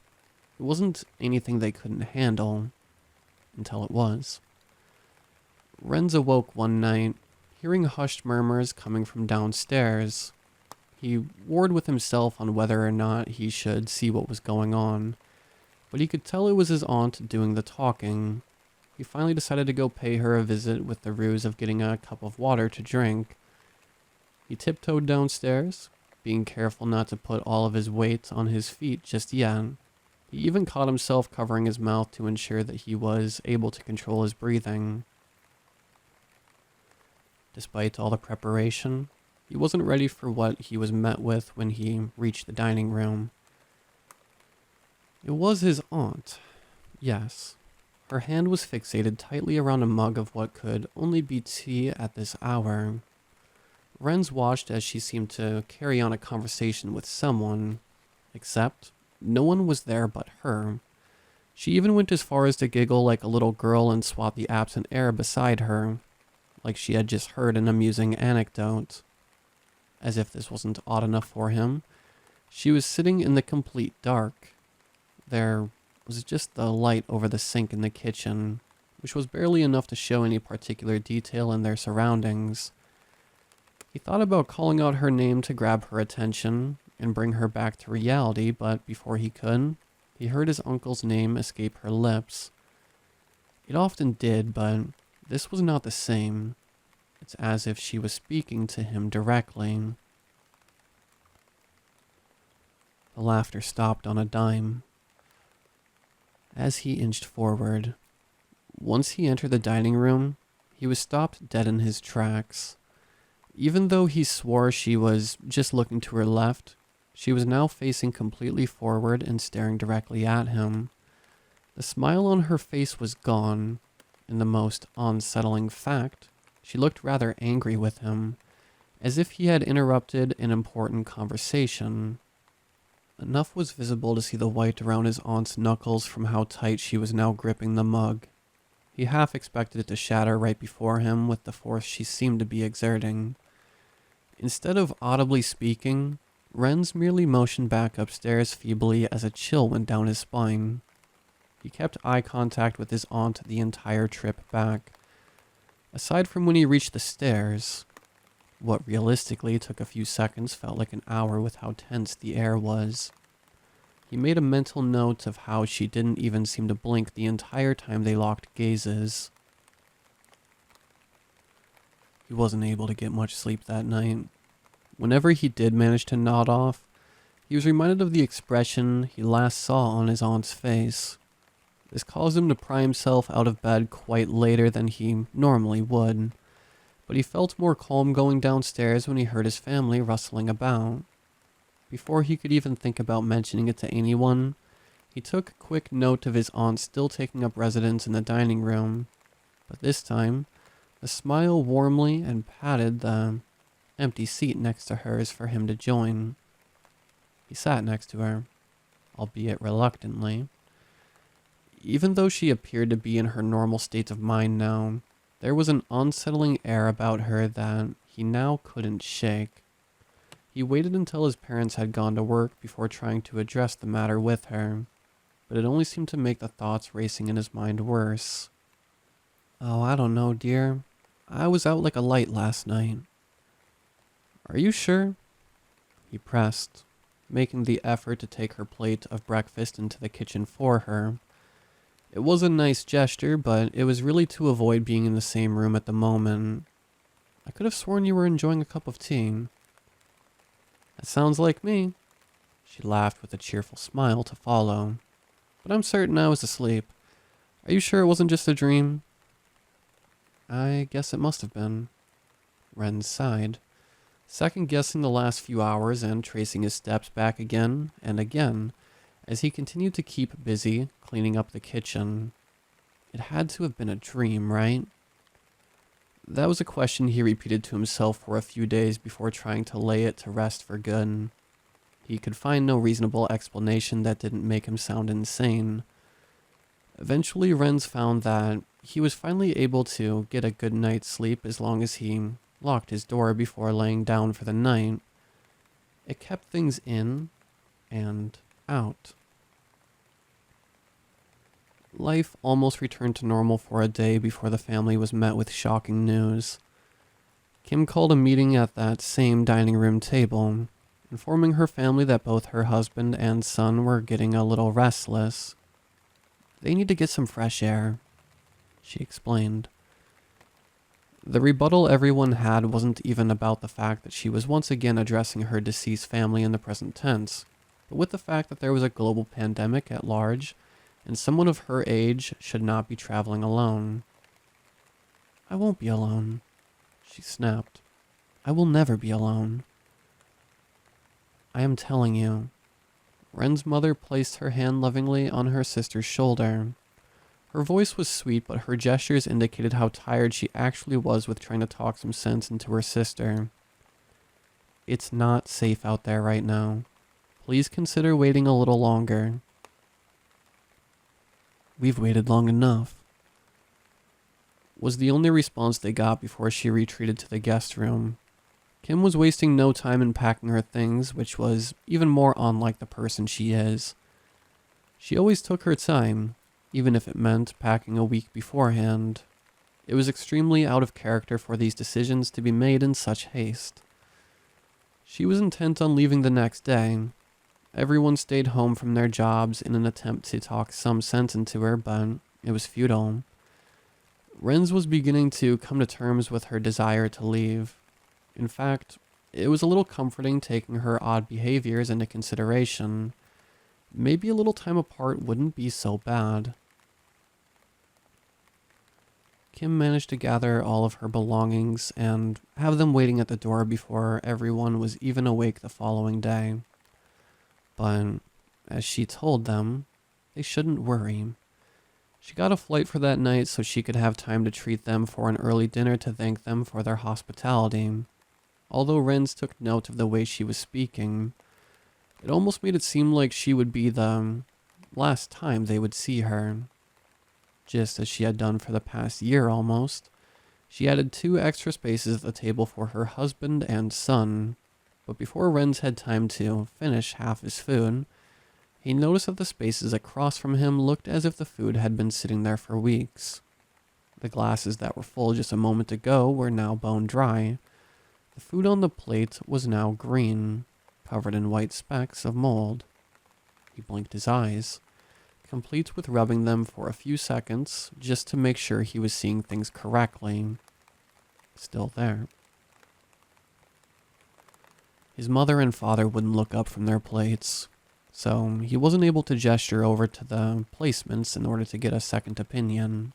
It wasn't anything they couldn't handle, until it was. Renz awoke one night, hearing hushed murmurs coming from downstairs. He warred with himself on whether or not he should see what was going on, but he could tell it was his aunt doing the talking. He finally decided to go pay her a visit with the ruse of getting a cup of water to drink. He tiptoed downstairs, being careful not to put all of his weight on his feet just yet. He even caught himself covering his mouth to ensure that he was able to control his breathing. Despite all the preparation, he wasn't ready for what he was met with when he reached the dining room. It was his aunt. Yes. Her hand was fixated tightly around a mug of what could only be tea at this hour. Renz watched as she seemed to carry on a conversation with someone, except no one was there but her. She even went as far as to giggle like a little girl and swat the absent air beside her, like she had just heard an amusing anecdote. As if this wasn't odd enough for him, she was sitting in the complete dark. There was just the light over the sink in the kitchen, which was barely enough to show any particular detail in their surroundings. He thought about calling out her name to grab her attention and bring her back to reality, but before he could, he heard his uncle's name escape her lips. It often did, but this was not the same. It's as if she was speaking to him directly. The laughter stopped on a dime. As he inched forward, once he entered the dining room, he was stopped dead in his tracks. Even though he swore she was just looking to her left, she was now facing completely forward and staring directly at him. The smile on her face was gone. In the most unsettling fact, she looked rather angry with him, as if he had interrupted an important conversation. Enough was visible to see the white around his aunt's knuckles from how tight she was now gripping the mug. He half expected it to shatter right before him with the force she seemed to be exerting. Instead of audibly speaking, Renz merely motioned back upstairs feebly as a chill went down his spine. He kept eye contact with his aunt the entire trip back. Aside from when he reached the stairs, what realistically took a few seconds felt like an hour with how tense the air was. He made a mental note of how she didn't even seem to blink the entire time they locked gazes. He wasn't able to get much sleep that night. Whenever he did manage to nod off, he was reminded of the expression he last saw on his aunt's face. This caused him to pry himself out of bed quite later than he normally would, but he felt more calm going downstairs when he heard his family rustling about. Before he could even think about mentioning it to anyone, he took quick note of his aunt still taking up residence in the dining room, but this time, the smile warmly and patted the empty seat next to hers for him to join. He sat next to her, albeit reluctantly. Even though she appeared to be in her normal state of mind now, there was an unsettling air about her that he now couldn't shake. He waited until his parents had gone to work before trying to address the matter with her, but it only seemed to make the thoughts racing in his mind worse. "Oh, I don't know, dear. I was out like a light last night." "Are you sure?" He pressed, making the effort to take her plate of breakfast into the kitchen for her. It was a nice gesture, but it was really to avoid being in the same room at the moment. "I could have sworn you were enjoying a cup of tea." "That sounds like me." She laughed with a cheerful smile to follow. "But I'm certain I was asleep. Are you sure it wasn't just a dream?" "I guess it must have been." Ren sighed, second-guessing the last few hours and tracing his steps back again and again as he continued to keep busy cleaning up the kitchen. It had to have been a dream, right? That was a question he repeated to himself for a few days before trying to lay it to rest for good. He could find no reasonable explanation that didn't make him sound insane. Eventually, Renz found that he was finally able to get a good night's sleep as long as he locked his door before laying down for the night. It kept things in and out. Life almost returned to normal for a day before the family was met with shocking news. Kim called a meeting at that same dining room table, informing her family that both her husband and son were getting a little restless. "They need to get some fresh air," she explained. The rebuttal everyone had wasn't even about the fact that she was once again addressing her deceased family in the present tense, but with the fact that there was a global pandemic at large, and someone of her age should not be traveling alone. "I won't be alone," she snapped. "I will never be alone." "I am telling you." Ren's mother placed her hand lovingly on her sister's shoulder. Her voice was sweet, but her gestures indicated how tired she actually was with trying to talk some sense into her sister. "It's not safe out there right now. Please consider waiting a little longer." We've waited long enough," was the only response they got before she retreated to the guest room. Kim was wasting no time in packing her things, which was even more unlike the person she is. She always took her time, even if it meant packing a week beforehand. It was extremely out of character for these decisions to be made in such haste. She was intent on leaving the next day. Everyone stayed home from their jobs in an attempt to talk some sense into her, but it was futile. Renz was beginning to come to terms with her desire to leave. In fact, it was a little comforting taking her odd behaviors into consideration. Maybe a little time apart wouldn't be so bad. Kim managed to gather all of her belongings and have them waiting at the door before everyone was even awake the following day. But, as she told them, they shouldn't worry. She got a flight for that night so she could have time to treat them for an early dinner to thank them for their hospitality. Although Renz took note of the way she was speaking, it almost made it seem like she would be the last time they would see her. Just as she had done for the past year almost, she added 2 extra spaces at the table for her husband and son. But before Renz had time to finish half his food, he noticed that the spaces across from him looked as if the food had been sitting there for weeks. The glasses that were full just a moment ago were now bone dry. The food on the plate was now green, covered in white specks of mold. He blinked his eyes, complete with rubbing them for a few seconds just to make sure he was seeing things correctly. Still there. His mother and father wouldn't look up from their plates, so he wasn't able to gesture over to the placements in order to get a second opinion.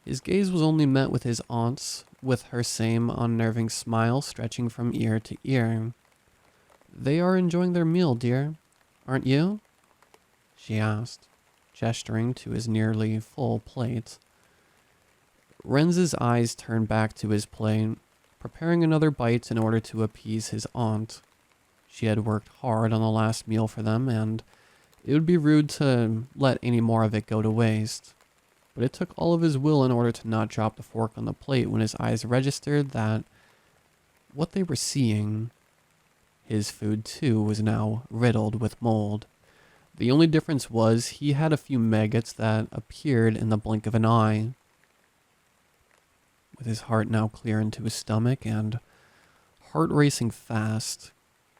His gaze was only met with his aunt's, with her same unnerving smile stretching from ear to ear. "They are enjoying their meal, dear, aren't you?" she asked, gesturing to his nearly full plate. Renz's eyes turned back to his plate, preparing another bite in order to appease his aunt. She had worked hard on the last meal for them, and it would be rude to let any more of it go to waste. But it took all of his will in order to not drop the fork on the plate when his eyes registered that what they were seeing, his food too, was now riddled with mold. The only difference was he had a few maggots that appeared in the blink of an eye. With his heart now clear into his stomach and heart racing fast,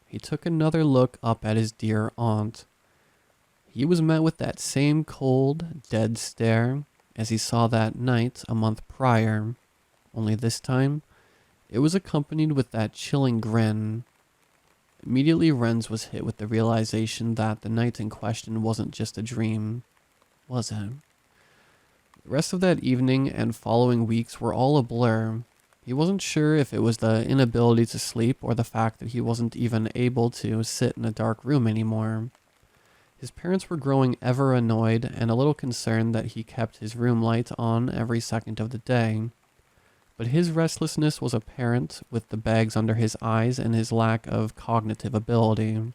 he took another look up at his dear aunt. He was met with that same cold, dead stare as he saw that night a month prior, only this time, it was accompanied with that chilling grin. Immediately, Renz was hit with the realization that the night in question wasn't just a dream, was it? The rest of that evening and following weeks were all a blur. He wasn't sure if it was the inability to sleep or the fact that he wasn't even able to sit in a dark room anymore. His parents were growing ever annoyed and a little concerned that he kept his room light on every second of the day. But his restlessness was apparent with the bags under his eyes and his lack of cognitive ability.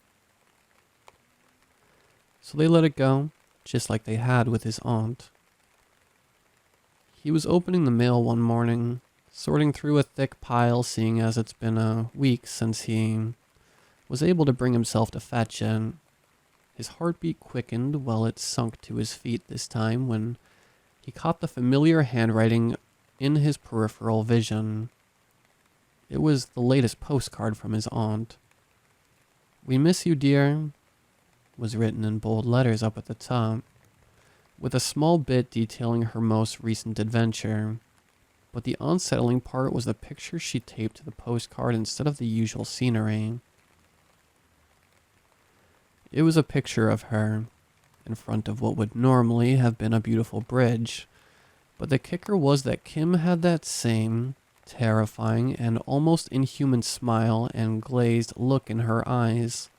So they let it go, just like they had with his aunt. He was opening the mail one morning, sorting through a thick pile, seeing as it's been a week since he was able to bring himself to fetch it. His heartbeat quickened while it sunk to his feet this time when he caught the familiar handwriting in his peripheral vision. It was the latest postcard from his aunt. "We miss you, dear," was written in bold letters up at the top, with a small bit detailing her most recent adventure. But the unsettling part was the picture she taped to the postcard instead of the usual scenery. It was a picture of her, in front of what would normally have been a beautiful bridge, but the kicker was that Kim had that same terrifying and almost inhuman smile and glazed look in her eyes.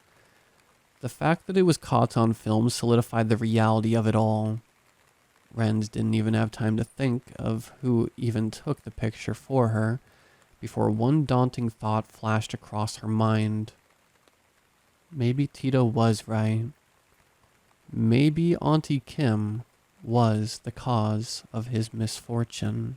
The fact that it was caught on film solidified the reality of it all. Renz didn't even have time to think of who even took the picture for her before one daunting thought flashed across her mind. Maybe Tito was right. Maybe Auntie Kim was the cause of his misfortune.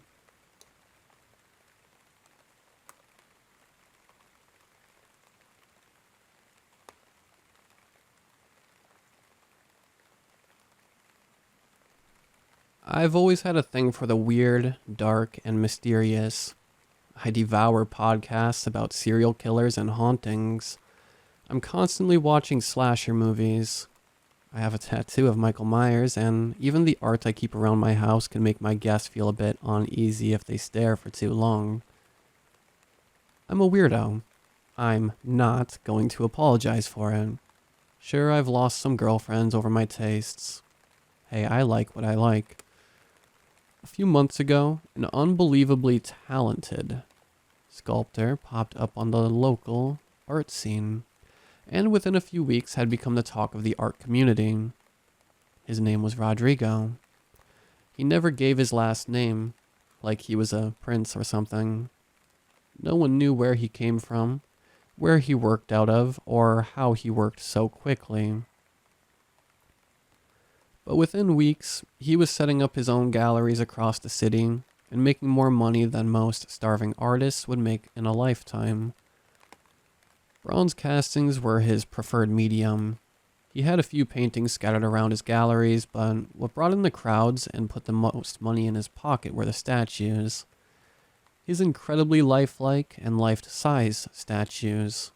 I've always had a thing for the weird, dark, and mysterious. I devour podcasts about serial killers and hauntings. I'm constantly watching slasher movies. I have a tattoo of Michael Myers, and even the art I keep around my house can make my guests feel a bit uneasy if they stare for too long. I'm a weirdo. I'm not going to apologize for it. Sure, I've lost some girlfriends over my tastes. Hey, I like what I like. A few months ago, an unbelievably talented sculptor popped up on the local art scene, and within a few weeks had become the talk of the art community. His name was Rodrigo. He never gave his last name, like he was a prince or something. No one knew where he came from, where he worked out of, or how he worked so quickly. But within weeks, he was setting up his own galleries across the city and making more money than most starving artists would make in a lifetime. Bronze castings were his preferred medium. He had a few paintings scattered around his galleries, but what brought in the crowds and put the most money in his pocket were the statues. His incredibly lifelike and life-size statues,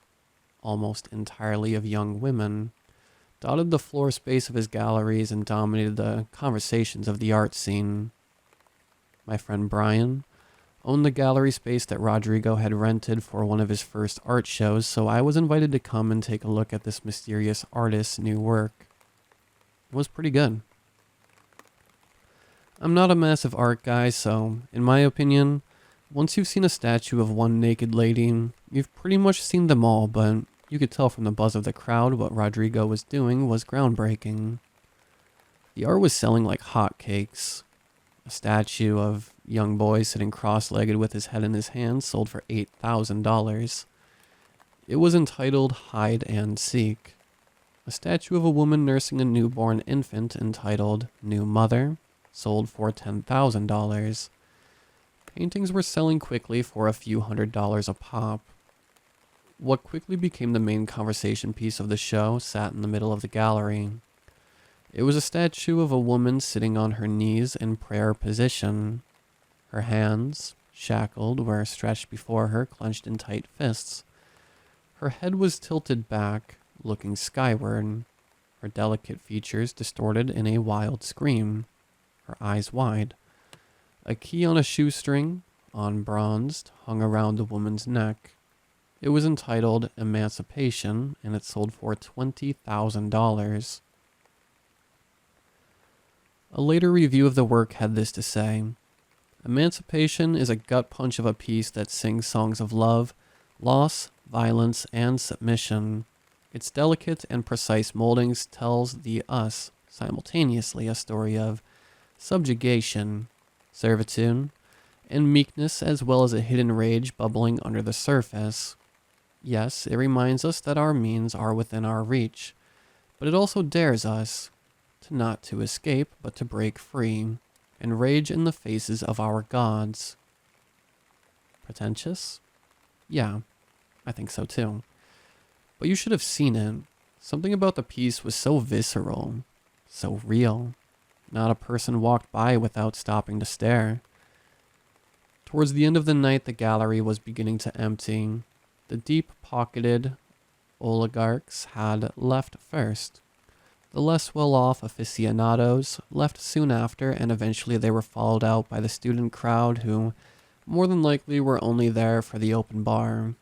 almost entirely of young women, dotted the floor space of his galleries and dominated the conversations of the art scene. My friend Brian owned the gallery space that Rodrigo had rented for one of his first art shows, so I was invited to come and take a look at this mysterious artist's new work. It was pretty good. I'm not a massive art guy, so, in my opinion, once you've seen a statue of one naked lady, you've pretty much seen them all, but you could tell from the buzz of the crowd what Rodrigo was doing was groundbreaking. The art was selling like hotcakes. A statue of a young boy sitting cross-legged with his head in his hands sold for $8,000. It was entitled Hide and Seek. A statue of a woman nursing a newborn infant entitled New Mother sold for $10,000. Paintings were selling quickly for a few $100s a pop. What quickly became the main conversation piece of the show sat in the middle of the gallery. It was a statue of a woman sitting on her knees in prayer position. Her hands, shackled, were stretched before her, clenched in tight fists. Her head was tilted back, looking skyward, her delicate features distorted in a wild scream, her eyes wide. A key on a shoestring, unbronzed, hung around the woman's neck. It was entitled Emancipation, and it sold for $20,000. A later review of the work had this to say: Emancipation is a gut punch of a piece that sings songs of love, loss, violence, and submission. Its delicate and precise moldings tells the us simultaneously a story of subjugation, servitude, and meekness, as well as a hidden rage bubbling under the surface. Yes, it reminds us that our means are within our reach, but it also dares us to not to escape, but to break free and rage in the faces of our gods. Pretentious? Yeah, I think so too. But you should have seen it. Something about the piece was so visceral, so real. Not a person walked by without stopping to stare. Towards the end of the night, the gallery was beginning to empty. The deep-pocketed oligarchs had left first. The less well-off aficionados left soon after, and eventually they were followed out by the student crowd who, more than likely, were only there for the open bar.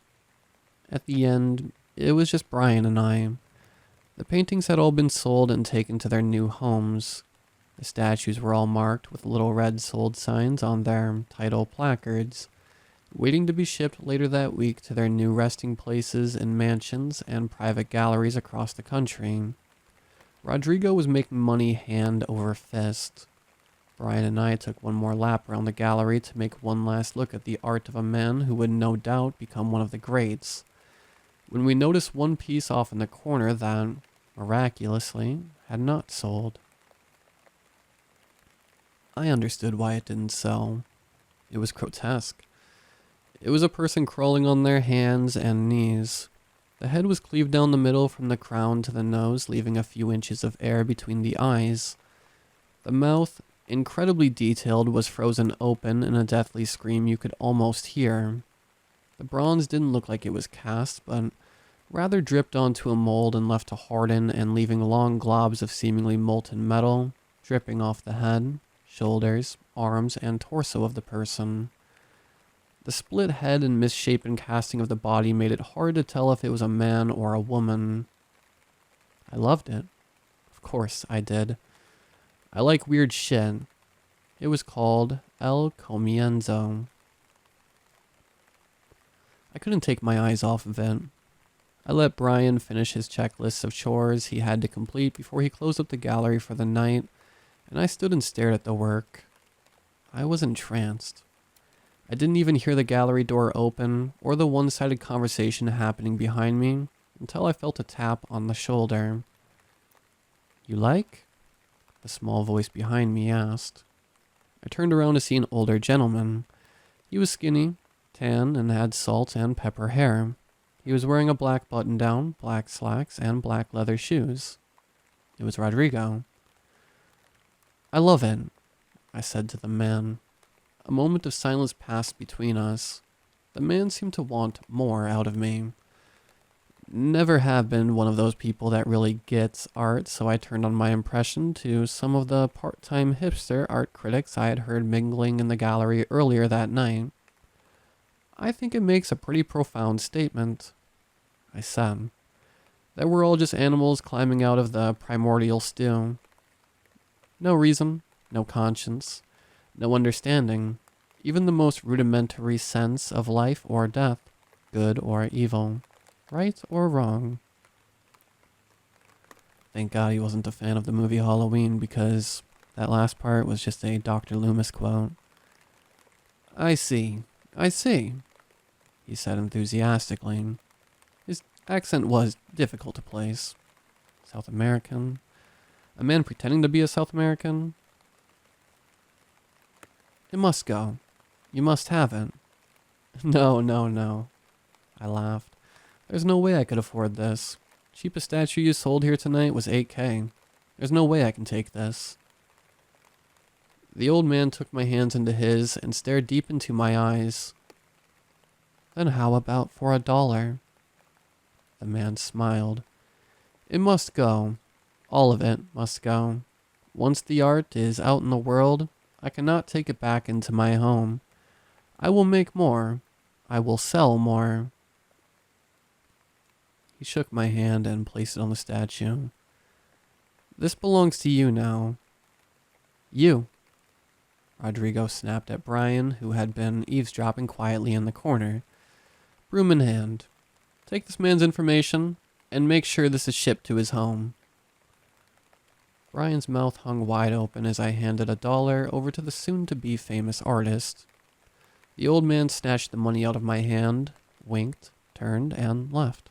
At the end, it was just Brian and I. The paintings had all been sold and taken to their new homes. The statues were all marked with little red sold signs on their title placards, waiting to be shipped later that week to their new resting places in mansions and private galleries across the country. Rodrigo was making money hand over fist. Brian and I took one more lap around the gallery to make one last look at the art of a man who would no doubt become one of the greats, when we noticed one piece off in the corner that, miraculously, had not sold. I understood why it didn't sell. It was grotesque. It was a person crawling on their hands and knees. The head was cleaved down the middle from the crown to the nose, leaving a few inches of air between the eyes. The mouth, incredibly detailed, was frozen open in a deathly scream you could almost hear. The bronze didn't look like it was cast, but rather dripped onto a mold and left to harden and leaving long globs of seemingly molten metal dripping off the head, shoulders, arms, and torso of the person. The split head and misshapen casting of the body made it hard to tell if it was a man or a woman. I loved it. Of course I did. I like weird shit. It was called El Comienzo. I couldn't take my eyes off of it. I let Brian finish his checklist of chores he had to complete before he closed up the gallery for the night, and I stood and stared at the work. I was entranced. I didn't even hear the gallery door open or the one-sided conversation happening behind me until I felt a tap on the shoulder. "You like?" the small voice behind me asked. I turned around to see an older gentleman. He was skinny, tan, and had salt and pepper hair. He was wearing a black button-down, black slacks, and black leather shoes. It was Rodrigo. "I love it," I said to the man. A moment of silence passed between us. The man seemed to want more out of me. Never have been one of those people that really gets art, so I turned on my impression to some of the part-time hipster art critics I had heard mingling in the gallery earlier that night. "I think it makes a pretty profound statement," I said. "That we're all just animals climbing out of the primordial stew. No reason, no conscience, no understanding, even the most rudimentary sense of life or death, good or evil, right or wrong." Thank God he wasn't a fan of the movie Halloween, because that last part was just a Dr. Loomis quote. I see, he said enthusiastically. His accent was difficult to place. South American? A man pretending to be a South American? "It must go. You must have it." No. I laughed. "There's no way I could afford this. Cheapest statue you sold here tonight was $8K. There's no way I can take this." The old man took my hands into his and stared deep into my eyes. "Then how about for $1? The man smiled. "It must go. All of it must go. Once the art is out in the world, I cannot take it back into my home. I will make more. I will sell more." He shook my hand and placed it on the statue. "This belongs to you now." "You." Rodrigo snapped at Brian, who had been eavesdropping quietly in the corner. "Broom in hand. Take this man's information and make sure this is shipped to his home." Brian's mouth hung wide open as I handed $1 over to the soon-to-be famous artist. The old man snatched the money out of my hand, winked, turned, and left.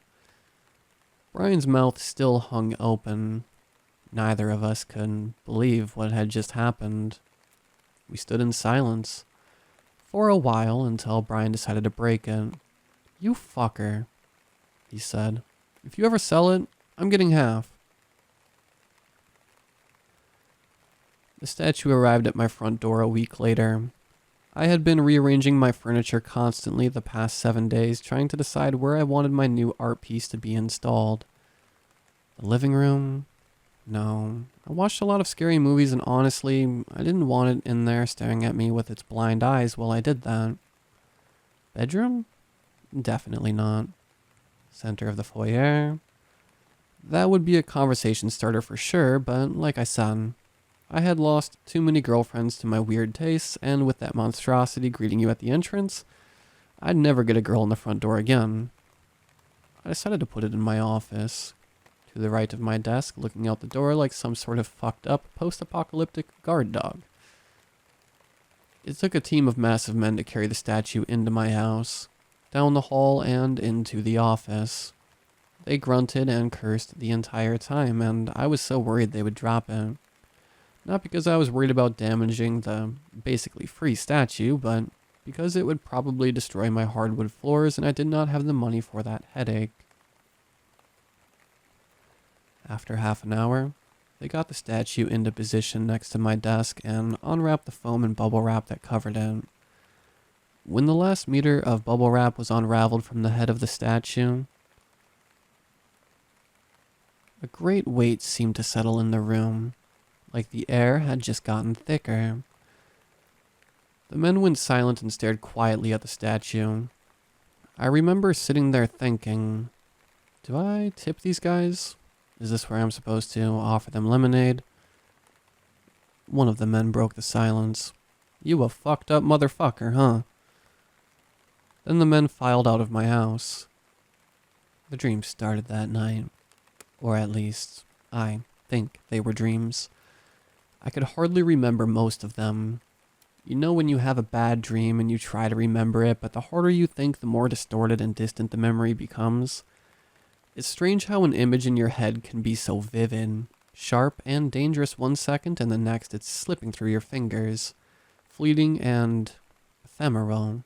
Brian's mouth still hung open. Neither of us could believe what had just happened. We stood in silence for a while until Brian decided to break it. "You fucker," he said. "If you ever sell it, I'm getting half." The statue arrived at my front door a week later. I had been rearranging my furniture constantly the past 7 days, trying to decide where I wanted my new art piece to be installed. The living room? No. I watched a lot of scary movies, and honestly, I didn't want it in there staring at me with its blind eyes while I did that. Bedroom? Definitely not. Center of the foyer? That would be a conversation starter for sure, but like I said, I had lost too many girlfriends to my weird tastes, and with that monstrosity greeting you at the entrance, I'd never get a girl in the front door again. I decided to put it in my office, to the right of my desk, looking out the door like some sort of fucked up post-apocalyptic guard dog. It took a team of massive men to carry the statue into my house, down the hall, and into the office. They grunted and cursed the entire time, and I was so worried they would drop it. Not because I was worried about damaging the basically free statue, but because it would probably destroy my hardwood floors and I did not have the money for that headache. After half an hour, they got the statue into position next to my desk and unwrapped the foam and bubble wrap that covered it. When the last meter of bubble wrap was unraveled from the head of the statue, a great weight seemed to settle in the room, like the air had just gotten thicker. The men went silent and stared quietly at the statue. I remember sitting there thinking, do I tip these guys? Is this where I'm supposed to offer them lemonade? One of the men broke the silence. You a fucked up motherfucker, huh? Then the men filed out of my house. The dreams started that night. Or at least, I think they were dreams. I could hardly remember most of them. You know when you have a bad dream and you try to remember it, but the harder you think, the more distorted and distant the memory becomes? It's strange how an image in your head can be so vivid, sharp and dangerous one second, and the next it's slipping through your fingers, fleeting and ephemeral.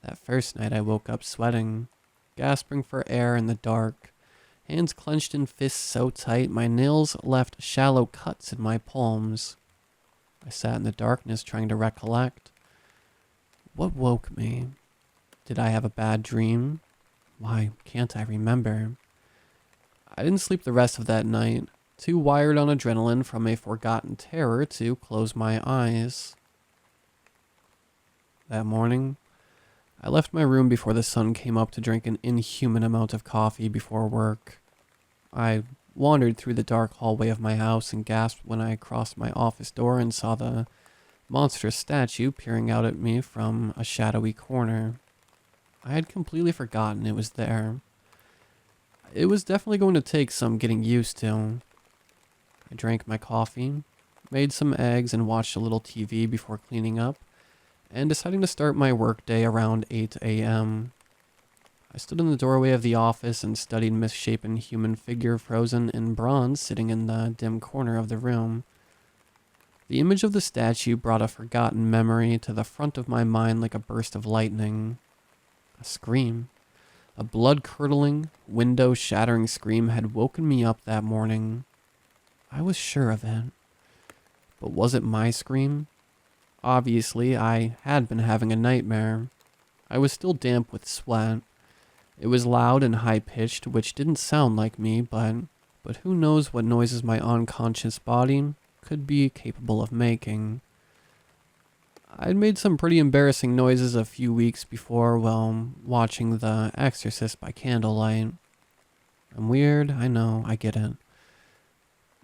That first night I woke up sweating, gasping for air in the dark, hands clenched in fists so tight my nails left shallow cuts in my palms. I sat in the darkness trying to recollect. What woke me? Did I have a bad dream? Why can't I remember? I didn't sleep the rest of that night, too wired on adrenaline from a forgotten terror to close my eyes. That morning, I left my room before the sun came up to drink an inhuman amount of coffee before work. I wandered through the dark hallway of my house and gasped when I crossed my office door and saw the monstrous statue peering out at me from a shadowy corner. I had completely forgotten it was there. It was definitely going to take some getting used to. I drank my coffee, made some eggs, and watched a little TV before cleaning up, and deciding to start my workday around 8 a.m. I stood in the doorway of the office and studied misshapen human figure frozen in bronze sitting in the dim corner of the room. The image of the statue brought a forgotten memory to the front of my mind like a burst of lightning. A scream. A blood-curdling, window-shattering scream had woken me up that morning. I was sure of it. But was it my scream? Obviously, I had been having a nightmare. I was still damp with sweat. It was loud and high-pitched, which didn't sound like me, but who knows what noises my unconscious body could be capable of making. I'd made some pretty embarrassing noises a few weeks before while watching The Exorcist by candlelight. I'm weird, I know, I get it.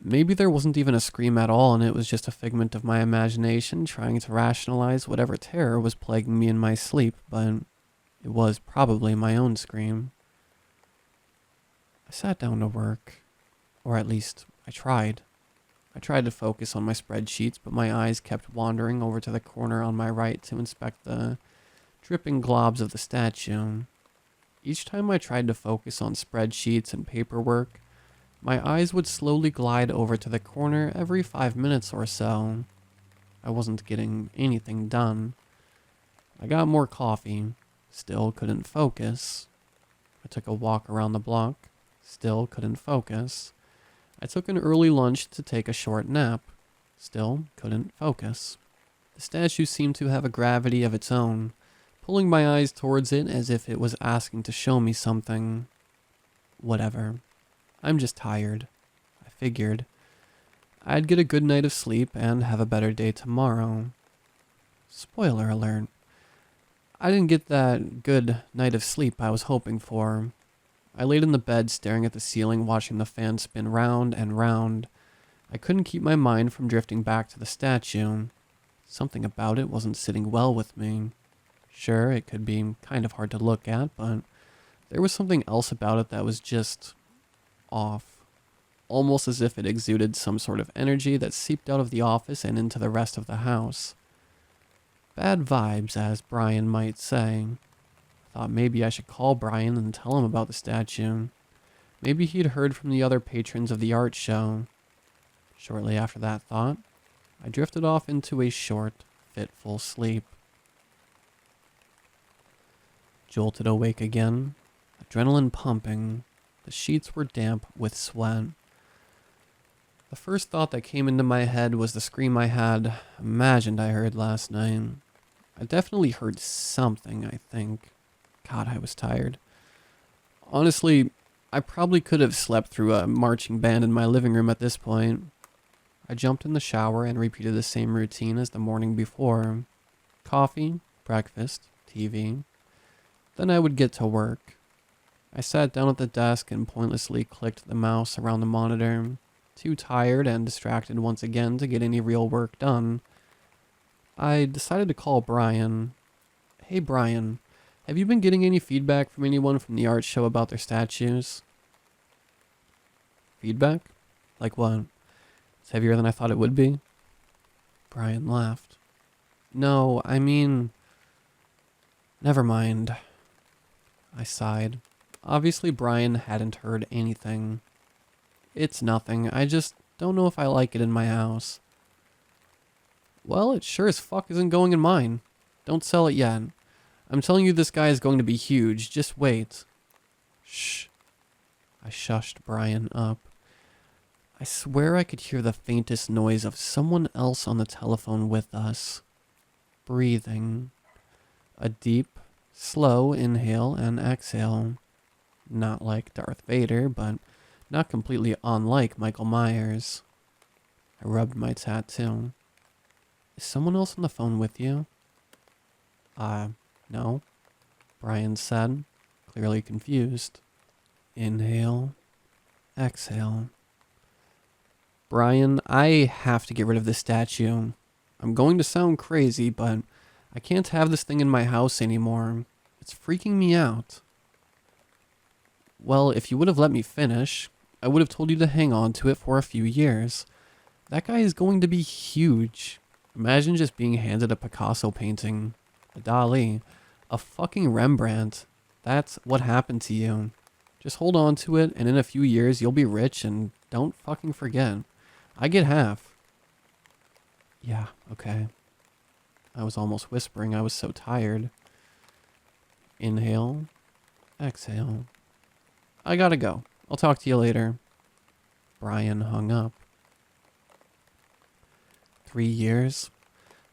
Maybe there wasn't even a scream at all and it was just a figment of my imagination trying to rationalize whatever terror was plaguing me in my sleep, but it was probably my own scream. I sat down to work, or at least I tried. I tried to focus on my spreadsheets, but my eyes kept wandering over to the corner on my right to inspect the dripping globs of the statue. Each time I tried to focus on spreadsheets and paperwork, my eyes would slowly glide over to the corner every 5 minutes or so. I wasn't getting anything done. I got more coffee, still couldn't focus. I took a walk around the block, still couldn't focus. I took an early lunch to take a short nap, still couldn't focus. The statue seemed to have a gravity of its own, pulling my eyes towards it as if it was asking to show me something. Whatever. I'm just tired, I figured. I'd get a good night of sleep and have a better day tomorrow. Spoiler alert. I didn't get that good night of sleep I was hoping for. I laid in the bed staring at the ceiling, watching the fan spin round and round. I couldn't keep my mind from drifting back to the statue. Something about it wasn't sitting well with me. Sure, it could be kind of hard to look at, but there was something else about it that was just off. Almost as if it exuded some sort of energy that seeped out of the office and into the rest of the house. Bad vibes, as Brian might say. Thought maybe I should call Brian and tell him about the statue. Maybe he'd heard from the other patrons of the art show. Shortly after that thought, I drifted off into a short, fitful sleep. Jolted awake again, adrenaline pumping, the sheets were damp with sweat. The first thought that came into my head was the scream I had imagined I heard last night. I definitely heard something, I think. God, I was tired. Honestly, I probably could have slept through a marching band in my living room at this point. I jumped in the shower and repeated the same routine as the morning before. Coffee, breakfast, TV. Then I would get to work. I sat down at the desk and pointlessly clicked the mouse around the monitor, too tired and distracted once again to get any real work done. I decided to call Brian. Hey Brian, have you been getting any feedback from anyone from the art show about their statues? Feedback? Like what? It's heavier than I thought it would be? Brian laughed. No, I mean... Never mind. I sighed. Obviously Brian hadn't heard anything. It's nothing, I just don't know if I like it in my house. Well, it sure as fuck isn't going in mine. Don't sell it yet. I'm telling you this guy is going to be huge, just wait. Shh. I shushed Brian up. I swear I could hear the faintest noise of someone else on the telephone with us. Breathing. A deep, slow inhale and exhale. Not like Darth Vader, but not completely unlike Michael Myers. I rubbed my tattoo. Is someone else on the phone with you? No, Brian said, clearly confused. Inhale, exhale. Brian, I have to get rid of this statue. I'm going to sound crazy, but I can't have this thing in my house anymore. It's freaking me out. Well, if you would have let me finish, I would have told you to hang on to it for a few years. That guy is going to be huge. Imagine just being handed a Picasso painting, a Dali, a fucking Rembrandt. That's what happened to you. Just hold on to it, and in a few years you'll be rich, and don't fucking forget. I get half. Yeah, okay. I was almost whispering, I was so tired. Inhale, exhale. I gotta go. I'll talk to you later. Brian hung up. 3 years?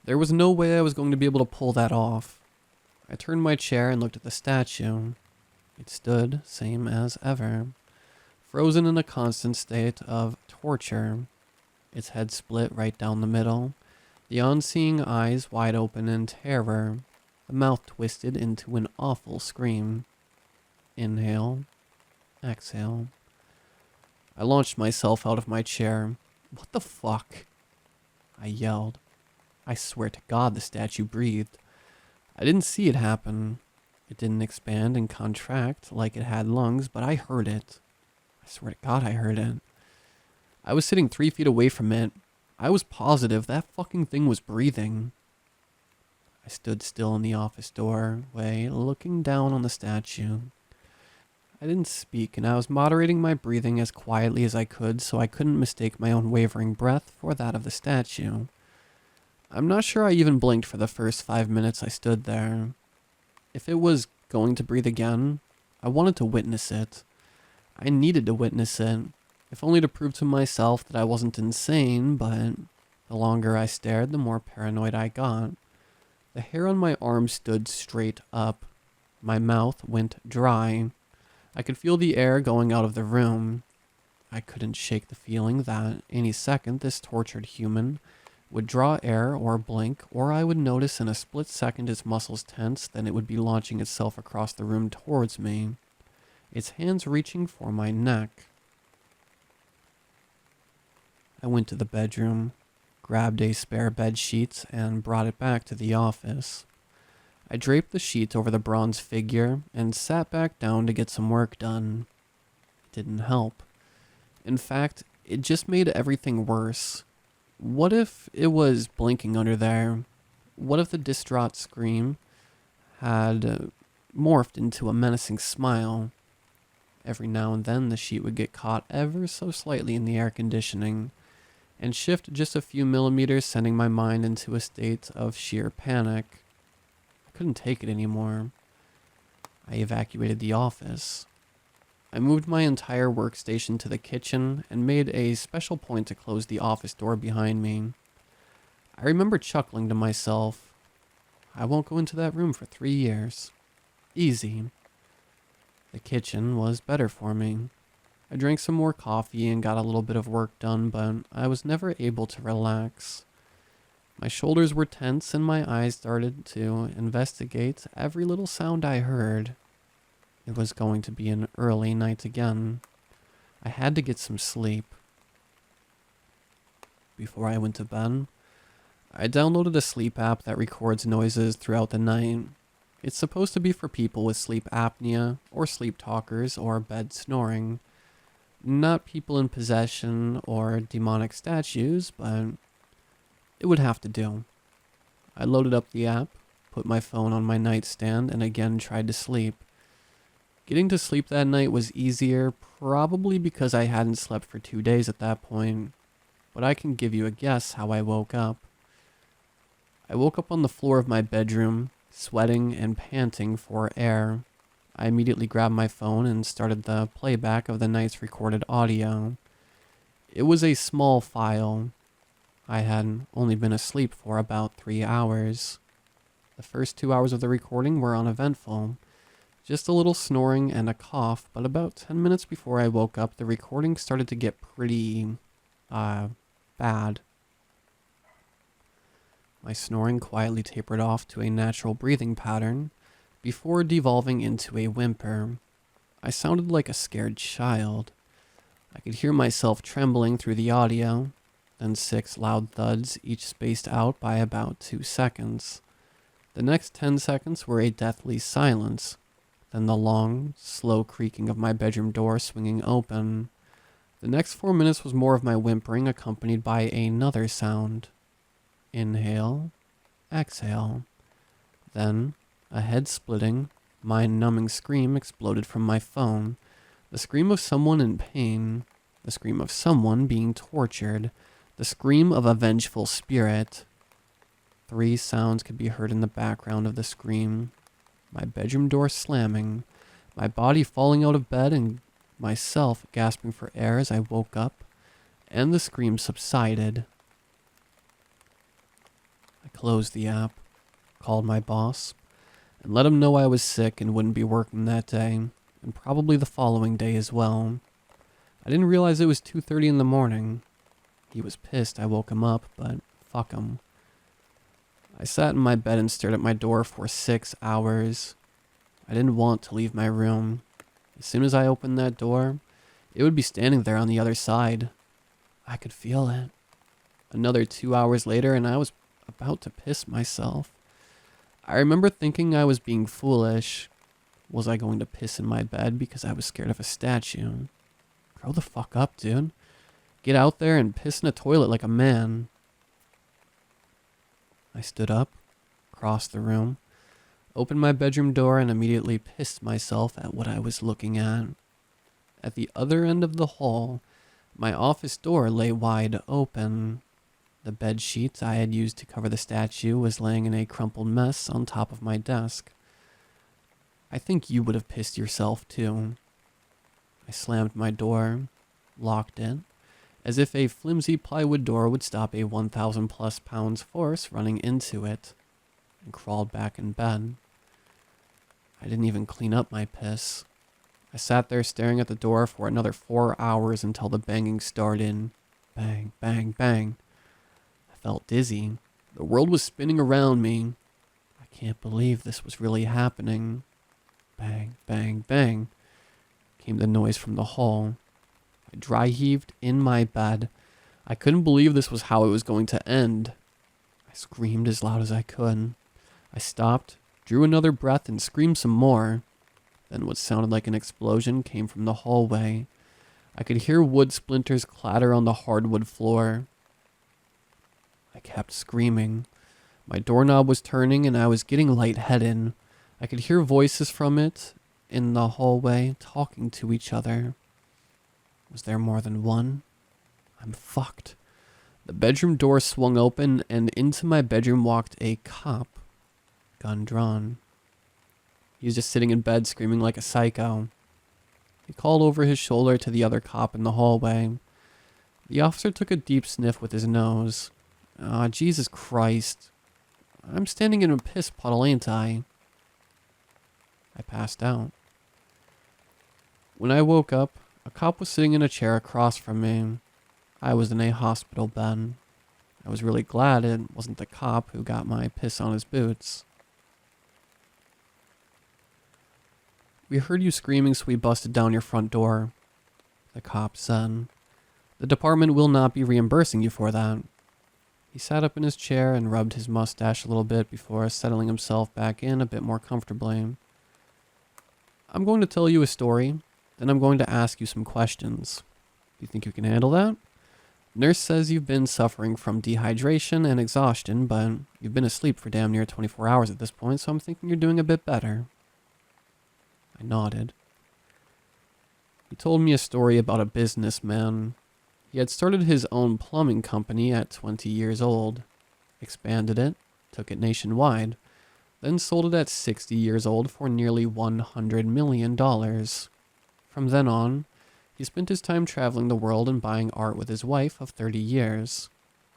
There was no way I was going to be able to pull that off. I turned my chair and looked at the statue. It stood, same as ever, frozen in a constant state of torture. Its head split right down the middle, the unseeing eyes wide open in terror, the mouth twisted into an awful scream. Inhale, exhale. I launched myself out of my chair. What the fuck? I yelled. I swear to God the statue breathed. I didn't see it happen. It didn't expand and contract like it had lungs, but I heard it. I swear to God I heard it. I was sitting 3 feet away from it. I was positive that fucking thing was breathing. I stood still in the office doorway, looking down on the statue. I didn't speak, and I was moderating my breathing as quietly as I could so I couldn't mistake my own wavering breath for that of the statue. I'm not sure I even blinked for the first 5 minutes I stood there. If it was going to breathe again, I wanted to witness it. I needed to witness it, if only to prove to myself that I wasn't insane, but the longer I stared, the more paranoid I got. The hair on my arm stood straight up. My mouth went dry. I could feel the air going out of the room. I couldn't shake the feeling that any second this tortured human would draw air or blink, or I would notice in a split second its muscles tense, then it would be launching itself across the room towards me, its hands reaching for my neck. I went to the bedroom, grabbed a spare bed sheet, and brought it back to the office. I draped the sheet over the bronze figure and sat back down to get some work done. It didn't help. In fact, it just made everything worse. What if it was blinking under there? What if the distraught scream had morphed into a menacing smile? Every now and then the sheet would get caught ever so slightly in the air conditioning, and shift just a few millimeters, sending my mind into a state of sheer panic. I couldn't take it anymore. I evacuated the office. I moved my entire workstation to the kitchen and made a special point to close the office door behind me. I remember chuckling to myself, I won't go into that room for 3 years. Easy. The kitchen was better for me. I drank some more coffee and got a little bit of work done, but I was never able to relax. My shoulders were tense and my eyes started to investigate every little sound I heard. It was going to be an early night again. I had to get some sleep. Before I went to bed, I downloaded a sleep app that records noises throughout the night. It's supposed to be for people with sleep apnea, or sleep talkers, or bed snoring. Not people in possession or demonic statues, but it would have to do. I loaded up the app, put my phone on my nightstand, and again tried to sleep. Getting to sleep that night was easier, probably because I hadn't slept for 2 days at that point, but I can give you a guess how I woke up. I woke up on the floor of my bedroom, sweating and panting for air. I immediately grabbed my phone and started the playback of the night's recorded audio. It was a small file. I had only been asleep for about 3 hours. The first 2 hours of the recording were uneventful. Just a little snoring and a cough, but about 10 minutes before I woke up, the recording started to get pretty, bad. My snoring quietly tapered off to a natural breathing pattern before devolving into a whimper. I sounded like a scared child. I could hear myself trembling through the audio, then 6 loud thuds, each spaced out by about 2 seconds. The next 10 seconds were a deathly silence, then the long, slow creaking of my bedroom door swinging open. The next 4 minutes was more of my whimpering accompanied by another sound. Inhale, exhale. Then, a head-splitting, mind-numbing scream exploded from my phone. The scream of someone in pain. The scream of someone being tortured. The scream of a vengeful spirit. 3 sounds could be heard in the background of the scream. My bedroom door slamming, my body falling out of bed, and myself gasping for air as I woke up, and the scream subsided. I closed the app, called my boss, and let him know I was sick and wouldn't be working that day, and probably the following day as well. I didn't realize it was 2:30 in the morning. He was pissed I woke him up, but fuck him. I sat in my bed and stared at my door for 6 hours. I didn't want to leave my room. As soon as I opened that door, it would be standing there on the other side. I could feel it. Another 2 hours later, and I was about to piss myself. I remember thinking I was being foolish. Was I going to piss in my bed because I was scared of a statue? Grow the fuck up, dude. Get out there and piss in a toilet like a man. I stood up, crossed the room, opened my bedroom door, and immediately pissed myself at what I was looking at. At the other end of the hall, my office door lay wide open. The bed sheets I had used to cover the statue was laying in a crumpled mess on top of my desk. I think you would have pissed yourself too. I slammed my door, locked it, as if a flimsy plywood door would stop a 1,000+ pounds force running into it, and crawled back in bed. I didn't even clean up my piss. I sat there staring at the door for another 4 hours until the banging started. Bang, bang, bang. I felt dizzy. The world was spinning around me. I can't believe this was really happening. Bang, bang, bang, came the noise from the hall. I dry heaved in my bed. I couldn't believe this was how it was going to end. I screamed as loud as I could. I stopped, drew another breath, and screamed some more. Then what sounded like an explosion came from the hallway. I could hear wood splinters clatter on the hardwood floor. I kept screaming. My doorknob was turning and I was getting lightheaded. I could hear voices from it in the hallway talking to each other. Was there more than one? I'm fucked. The bedroom door swung open, and into my bedroom walked a cop, gun drawn. He was just sitting in bed screaming like a psycho. He called over his shoulder to the other cop in the hallway. The officer took a deep sniff with his nose. Ah, Jesus Christ. I'm standing in a piss puddle, ain't I? I passed out. When I woke up, a cop was sitting in a chair across from me. I was in a hospital bed. I was really glad it wasn't the cop who got my piss on his boots. We heard you screaming, so we busted down your front door, the cop said. The department will not be reimbursing you for that. He sat up in his chair and rubbed his mustache a little bit before settling himself back in a bit more comfortably. I'm going to tell you a story, then I'm going to ask you some questions. Do you think you can handle that? Nurse says you've been suffering from dehydration and exhaustion, but you've been asleep for damn near 24 hours at this point, so I'm thinking you're doing a bit better. I nodded. He told me a story about a businessman. He had started his own plumbing company at 20 years old, expanded it, took it nationwide, then sold it at 60 years old for nearly $100 million. From then on, he spent his time traveling the world and buying art with his wife of 30 years.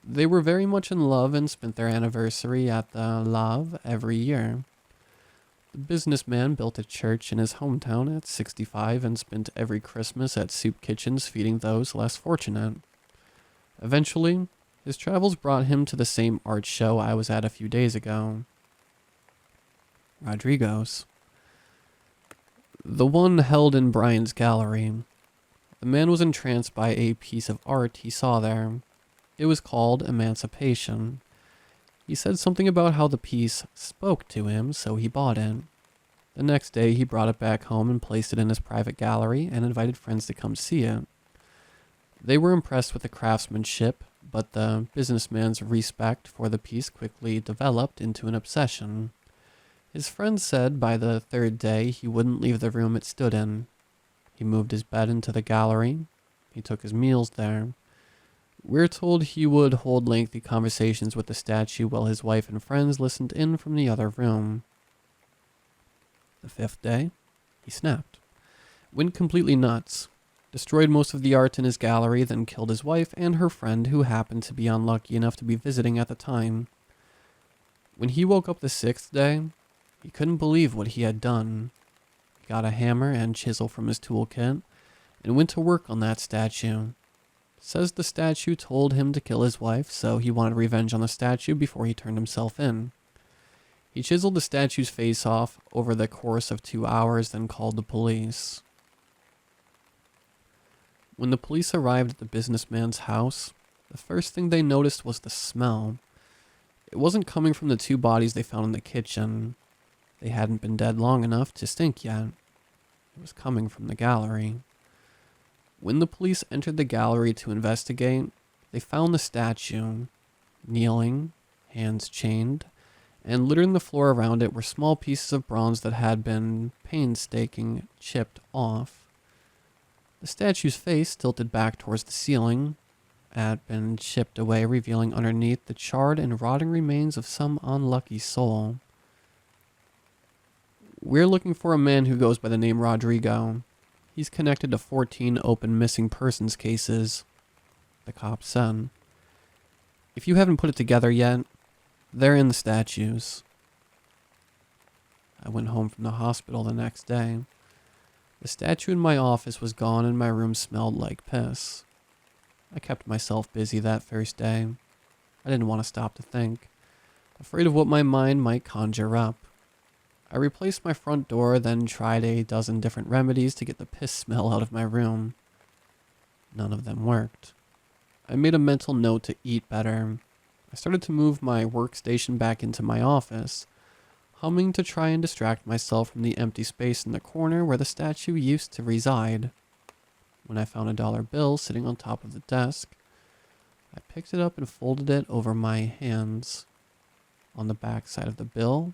They were very much in love and spent their anniversary at the Love every year. The businessman built a church in his hometown at 65 and spent every Christmas at soup kitchens feeding those less fortunate. Eventually, his travels brought him to the same art show I was at a few days ago. Rodrigo's. The one held in Brian's gallery. The man was entranced by a piece of art he saw there. It was called Emancipation. He said something about how the piece spoke to him, so he bought it. The next day, he brought it back home and placed it in his private gallery and invited friends to come see it. They were impressed with the craftsmanship, but the businessman's respect for the piece quickly developed into an obsession. His friends said by the third day he wouldn't leave the room it stood in. He moved his bed into the gallery. He took his meals there. We're told he would hold lengthy conversations with the statue while his wife and friends listened in from the other room. The fifth day, he snapped. Went completely nuts. Destroyed most of the art in his gallery, then killed his wife and her friend who happened to be unlucky enough to be visiting at the time. When he woke up the sixth day, he couldn't believe what he had done. He got a hammer and chisel from his toolkit and went to work on that statue. Says the statue told him to kill his wife, so he wanted revenge on the statue before he turned himself in. He chiseled the statue's face off over the course of 2 hours, then called the police. When the police arrived at the businessman's house, the first thing they noticed was the smell. It wasn't coming from the 2 bodies they found in the kitchen. They hadn't been dead long enough to stink yet. It was coming from the gallery. When the police entered the gallery to investigate, they found the statue, kneeling, hands chained, and littering the floor around it were small pieces of bronze that had been painstakingly chipped off. The statue's face, tilted back towards the ceiling, had been chipped away, revealing underneath the charred and rotting remains of some unlucky soul. We're looking for a man who goes by the name Rodrigo. He's connected to 14 open missing persons cases, the cop said. If you haven't put it together yet, they're in the statues. I went home from the hospital the next day. The statue in my office was gone and my room smelled like piss. I kept myself busy that first day. I didn't want to stop to think, afraid of what my mind might conjure up. I replaced my front door, then tried a dozen different remedies to get the piss smell out of my room. None of them worked. I made a mental note to eat better. I started to move my workstation back into my office, humming to try and distract myself from the empty space in the corner where the statue used to reside. When I found a dollar bill sitting on top of the desk, I picked it up and folded it over my hands. On the back side of the bill,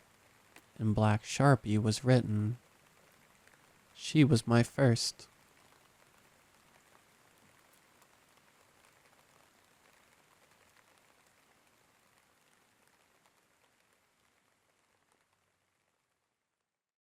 in black Sharpie, was written, "She was my first."